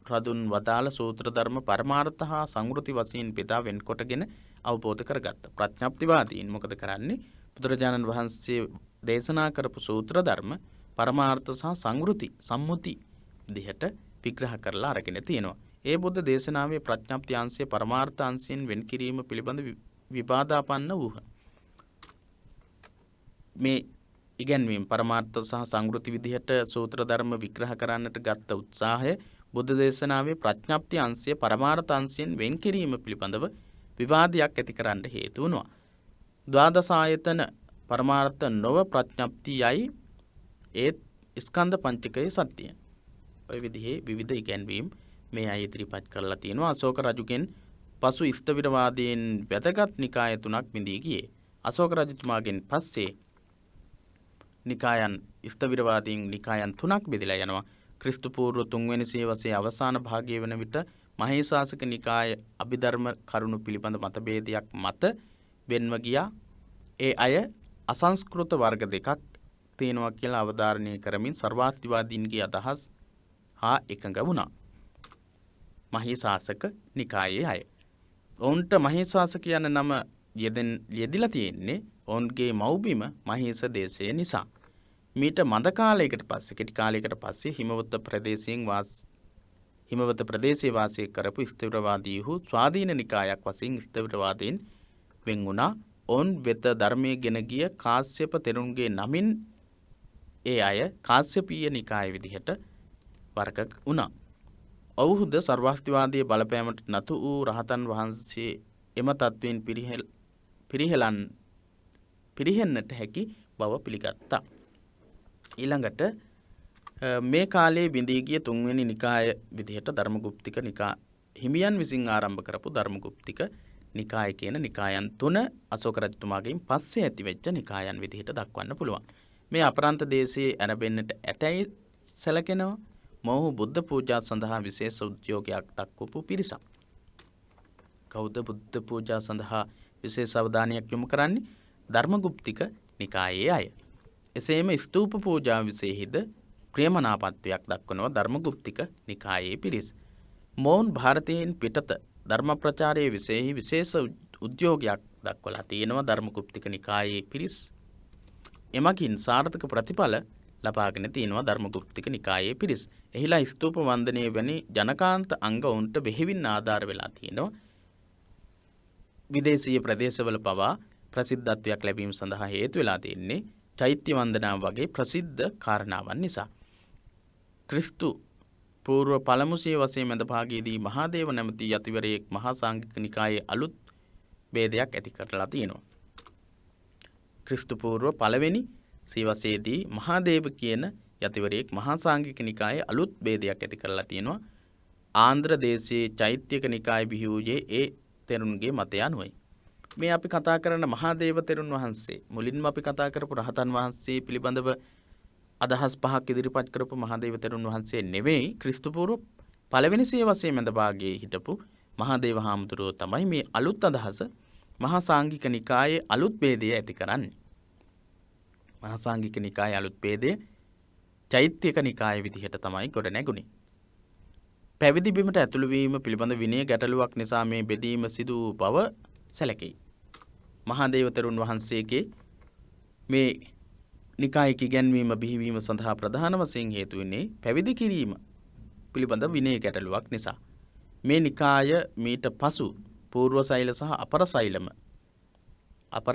රදුන් වදාළ සූත්‍ර ධර්ම පරමාර්ථ හා සංවෘති වශයෙන් බෙදා වෙන්කොටගෙන අවබෝධ කරගත්තා. ප්‍රඥප්තිවාදීන් මොකද කරන්නේ? බුදුරජාණන් වහන්සේ දේශනා කරපු සූත්‍ර ධර්ම පරමාර්ථ සහ සංවෘති සම්මුති විදිහට විග්‍රහ කරලා අරගෙන තියෙනවා. ඒ බුද්ධ දේශනාවේ ප්‍රඥප්ති අංශය පරමාර්ථ අංශයෙන් වෙන් කිරීම පිළිබඳ විවාදාපන්න වූහ. මේ ඉගැන්වීම පරමාර්ථ සහ සංවෘති විදිහට සූත්‍ර ධර්ම විග්‍රහ කරන්නට ගත්ත උත්සාහය බුද්ධ දේශනාවේ ප්‍රඥප්ති අංශය පරමාර්ථ අංශයෙන් වෙන් කිරීම පිළිබඳව විවාදයක් ඇති කරන්න හේතු වුණා. ද්වාදස ආයතන පරමාර්ථ නොව ප්‍රඥප්තියයි ඒ ස්කන්ධ පංචකයේ සත්‍යය. ඔය විදිහේ විවිධ ඉගැන්වීම් මේ අය ඉදිරිපත් කරලා තියෙනවා. අශෝක රජුගෙන් පසු ස්ථවිරවාදයෙන් වැදගත් නිකාය තුනක් බිඳී ගියේ. අශෝක රජතුමාගෙන් පස්සේ නිකායන් ස්ථවිරවාදීන් නිකායන් තුනක් බෙදලා යනවා. ක්‍රිස්තු පූර්ව 3 වෙනි සියවසේ අවසාන භාගයේ වන විට මහේසාසක නිකාය අභිධර්ම කරුණු පිළිබඳ මතභේදයක් මත වෙන්ව ගියා. ඒ අය අසංස්කෘත වර්ග දෙකක් තියෙනවා කියලා අවධාරණය කරමින් සර්වාස්තිවාදීන්ගේ අදහස් හා එකඟ වුණා. මහේසාසක නිකායේ අය. ඔවුන්ට මහේසාසක යන නම යෙදිලා තියෙන්නේ ඔවුන්ගේ මව්බිම මහේස දේශය නිසා. මීට මද කාලයකට පස්සේ කෙටි කාලයකට පස්සේ හිමවත ප්‍රදේශයේ වාසය කරපු ස්ථවිරවාදීහු ස්වාධීන නිකායක් වශයෙන් ස්ථවිරවාදීන් වෙන් වුණා. ඔවුන් වෙත ධර්මයේ ගෙන ගිය කාශ්‍යප තෙරුන්ගේ නමින් ඒ අය කාශ්‍යපීය නිකාය විදිහට වර්ග වුණා. ඔවුහුද සර්වාස්තිවාදයේ බලපෑමට නතු වූ රහතන් වහන්සේ එම තත්වයෙන් පිරිහෙන්නට හැකි බව පිළිගත්තා. ඊළඟට මේ කාලයේ බිඳී ගිය 3 වෙනි නිකාය විදිහට ධර්මගුප්තික හිමියන් විසින් ආරම්භ කරපු ධර්මගුප්තික නිකාය කියන නිකායන් 3 අශෝක රජතුමාගෙන් පස්සේ ඇතිවෙච්ච නිකායන් විදිහට දක්වන්න පුළුවන්. මේ අපරාන්ත දේශයේ ඇරඹෙන්නට ඇතැයි සැලකෙනවා. මොහු බුද්ධ පූජා සඳහා විශේෂ උද්‍යෝගයක් දක්වපු පිරිසක්. කවුද බුද්ධ පූජා සඳහා විශේෂ අවධානයක් යොමු කරන්නේ? ධර්මගුප්තික නිකායේ අය. එසේම ස්තූප පූජා විශේෂෙහිද ප්‍රියමනාපත්වයක් දක්වනවා ධර්මගුප්තික නිකායේ පිරිස්. මොවුන් ಭಾರತයෙන් පිටත ධර්ම ප්‍රචාරයේ විශේෂ උද්‍යෝගයක් දක්වලා තියෙනවා ධර්මගුප්තික නිකායේ පිරිස්. එමගින් සාර්ථක ප්‍රතිඵල ලබාගෙන තියෙනවා ධර්මගුප්තික නිකායේ පිරිස්. එහිලා ස්තූප වන්දනයේ වැනි ජනකාන්ත අංග උන්ට බෙහෙවින් ආධාර වෙලා තියෙනවා. විදේශීය ප්‍රදේශවල පවා ප්‍රසිද්ධත්වයක් ලැබීම සඳහා හේතු වෙලා තියෙන්නේ චෛත්‍ය වන්දනාව වගේ ප්‍රසිද්ධ කාරණාවන් නිසා. ක්‍රිස්තු පූර්ව පළමු සියවසේ මැද භාගයේදී මහාදේව නැමැති යතිවරයෙක් මහා සාංඝික නිකායේ අලුත් ભેදයක් ඇති කරලා තියෙනවා. ක්‍රිස්තු පූර්ව පළවෙනි සියවසේදී මහාදේව කියන යතිවරයෙක් මහා සාංඝික නිකායේ අලුත් ભેදයක් ඇති කරලා තියෙනවා. ආන්ධ්‍ර දේශයේ චෛත්‍යක නිකාය බිහි වූයේ ඒ තෙරුන්ගේ මතය අනුවයි. මේ අපි කතා කරන මහාදේව තෙරුන් වහන්සේ මුලින්ම අපි කතා කරපු රහතන් වහන්සේ පිළිබඳව අදහස් පහක් ඉදිරිපත් කරපු මහාදේව තෙරුන් වහන්සේ නෙවෙයි. ක්‍රිස්තු පූර්ව පළවෙනි සියවසේ මැද භාගයේ හිටපු මහාදේව හාමුදුරුවෝ තමයි මේ අලුත් අදහස මහා සාංඝික නිකායේ අලුත් ભેදය ඇති කරන්නේ. මහා සාංඝික නිකායේ අලුත් ભેදය චෛත්‍යක නිකායේ විදිහට තමයි ගොඩ නැගුණේ. පැවිදි බිමට ඇතුළු වීම පිළිබඳ විනය ගැටලුවක් නිසා මේ බෙදීම සිදු වූ බව සැලකෙයි. මහාදේව තෙරුන් වහන්සේගේ මේ නිකායික ඉගැන්වීම බිහිවීම සඳහා ප්‍රධාන වශයෙන් හේතු වෙන්නේ පැවිදි කිරීම පිළිබඳ විනය ගැටලුවක් නිසා. මේ නිකාය මීට පසු පූර්ව සෛල සහ අපර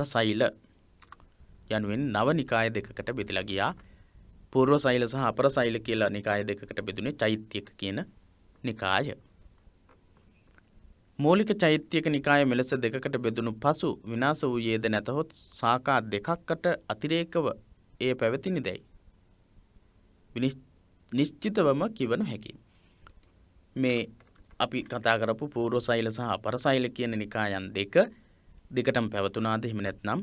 සෛල යනුවෙන් නව නිකාය දෙකකට බෙදලා ගියා. පූර්ව සෛල සහ අපර සෛල කියලා නිකාය දෙකකට බෙදුනේ චෛත්‍යක කියන නිකාය. මූලික චෛත්‍යක නිකාය මෙලෙස දෙකකට බෙදුණු පසු විනාශ වූයේද නැතහොත් ශාඛා දෙකකට අතිරේකව එය පැවතිනිදැයි නිශ්චිතවම කිව නොහැකියි. මේ අපි කතා කරපු පූර්ව සෛල සහ අපර සෛල කියන නිකායන් දෙකටම පැවතුනාද එහෙම නැත්නම්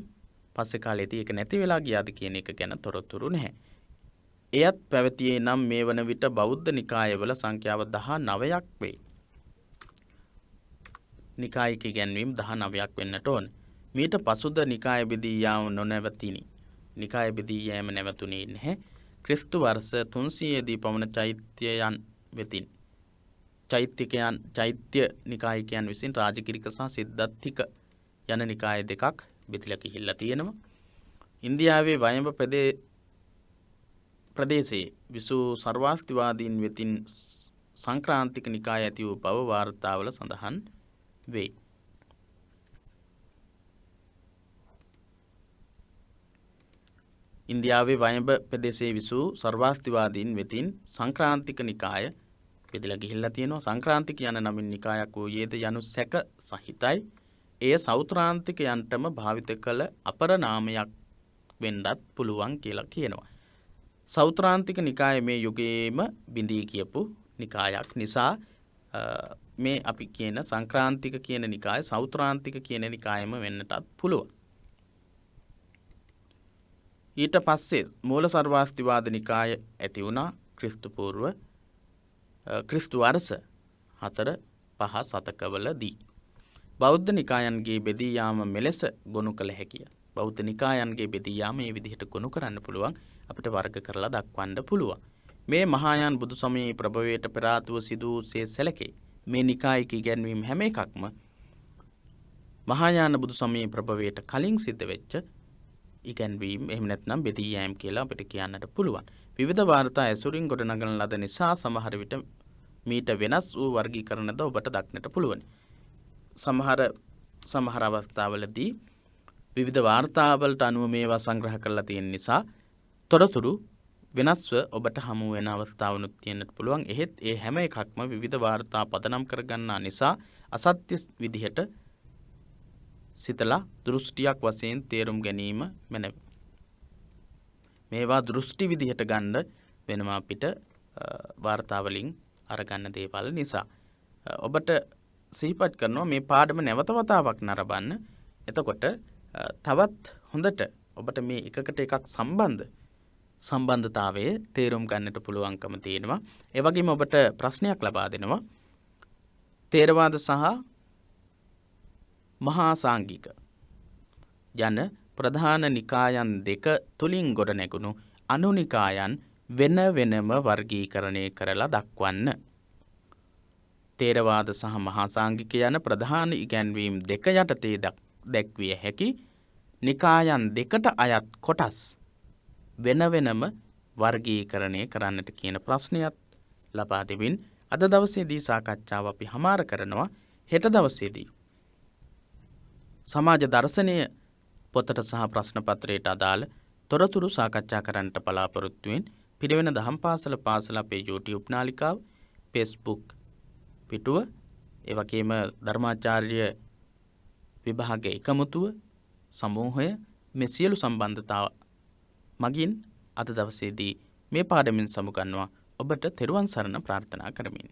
පස්සේ කාලේදී ඒක නැති වෙලා ගියාද කියන එක ගැන තොරතුරු නැහැ. එයත් පැවතියේ නම් මේ වන විට බෞද්ධ නිකායවල සංඛ්‍යාව 19ක් වේ. නිකායික ඉගැන්වීම් 19ක් වෙන්නට ඕන. මීට පසුද නිකාය බෙදී යාම නොනැවතිනි. නිකාය බෙදී යෑම නැවතුනේ නැහැ. ක්‍රිස්තු වර්ෂ 300 දී පමණ චෛත්‍යයන් වෙතින් චෛත්‍ය නිකායිකයන් විසින් රාජකිරික සහ සිද්ධාත්තික යන නිකාය දෙකක් බෙදලා ගිහිල්ලා තියෙනවා. ඉන්දියාවේ වයඹ ප්‍රදේශයේ විසූ සර්වාස්තිවාදීන් වෙතින් සංක්‍රාන්තික නිකාය ඇති වූ බව වාර්තාවල සඳහන් වේ. ඉන්දියාවේ වයඹ ප්‍රදේශයේ විසූ සර්වාස්තිවාදීන් වෙතින් සංක්‍රාන්තික නිකාය බෙදලා ගිහිල්ලා තියෙනවා. සංක්‍රාන්තික යන නමින් නිකායක් වූයේද යනු සැක සහිතයි. එය සෞත්‍රාන්තිකයන්ටම භාවිත කළ අපර නාමයක් වෙන්නත් පුළුවන් කියලා කියනවා. සෞත්‍රාන්තික නිකාය මේ යුගයේම බිඳී කියපු නිකායක් නිසා මේ අපි කියන සංක්‍රාන්තික කියන නිකාය සෞත්‍රාන්තික කියන නිකායම වෙන්නටත් පුළුවන්. ඊට පස්සේ මූල සර්වාස්තිවාද නිකාය ඇති වුණා ක්‍රිස්තු වර්ෂ 4-5 සතකවලදී. බෞද්ධ නිකායන්ගේ බෙදී යාම මෙලෙස ගොනු කළ හැකිය. බෞද්ධ නිකායන්ගේ බෙදී යාම මේ විදිහට ගොනු කරන්න පුළුවන්. අපිට වර්ග කරලා දක්වන්න පුළුවන්. මේ මහායාන බුදු සමයේ ප්‍රභවයට පෙර ආතුව සිදු වූසේ සැලකේ. මේ නිකායික ඉගැන්වීම් හැම එකක්ම මහායාන බුදු සමයේ ප්‍රභවයට කලින් සිද්ධ වෙච්ච ඉගැන්වීම්. එහෙම නැත්නම් බෙදී යෑම් කියලා අපිට කියන්නට පුළුවන්. විවිධ වාර්තා ඇසුරින් ගොඩනගන ලද නිසා සමහර විට මීට වෙනස් වූ වර්ගීකරණද ඔබට දක්නට පුළුවන්. සමහර අවස්ථාවලදී විවිධ වාර්තාවලට අනුව මේවා සංග්‍රහ කරලා තියෙන නිසා තොරතුරු වෙනස්ව ඔබට හමු වෙන අවස්ථාවනුත් තියෙන්නට පුළුවන්. එහෙත් ඒ හැම එකක්ම විවිධ වාර්තා පදනම් කරගන්නා නිසා අසත්‍ය විදිහට සිතලා දෘෂ්ටියක් වශයෙන් තේරුම් ගැනීම මැනවි. මේවා දෘෂ්ටි විදිහට ගන්න වෙනවා අපිට වාර්තාවලින් අරගන්න දේවල් නිසා. ඔබට සිහිපත් කරනවා මේ පාඩම නැවත වතාවක් නරඹන්න. එතකොට තවත් හොඳට ඔබට මේ එකකට එකක් සම්බන්ධතාවයේ තේරුම් ගන්නට පුළුවන්කම තියෙනවා. ඒ වගේම ඔබට ප්‍රශ්නයක් ලබා දෙනවා. තේරවාද සහ මහා සාංගික යන ප්‍රධාන නිකායන් දෙක තුලින් ගොඩනැගුණු අනුනිකායන් වෙන වෙනම වර්ගීකරණය කරලා දක්වන්න. තේරවාද සහ මහා සාංගික යන ප්‍රධාන ඉගැන්වීම් දෙක යටතේ දැක්විය හැකි නිකායන් දෙකට අයත් කොටස් වෙන වෙනම වර්ගීකරණය කරන්නට කියන ප්‍රශ්නයක් ලබා දෙමින් අද දවසේදී සාකච්ඡාව අපි හමාර කරනවා. හෙට දවසේදී සමාජ දර්ශනය පොතට සහ ප්‍රශ්න පත්‍රයට අදාළ තොරතුරු සාකච්ඡා කරන්නට බලාපොරොත්තු වෙන පිරිවෙන දහම් පාසල අපේ YouTube නාලිකාව, Facebook පිටුව, ඒ වගේම ධර්මාචාර්ය විභාගයේ එකමුතුව සමූහය මේ සියලු සම්බන්ධතා මගින් අද දවසේදී මේ පාඩමින් සමුගන්නවා. ඔබට තෙරුවන් සරණ ප්‍රාර්ථනා කරමින්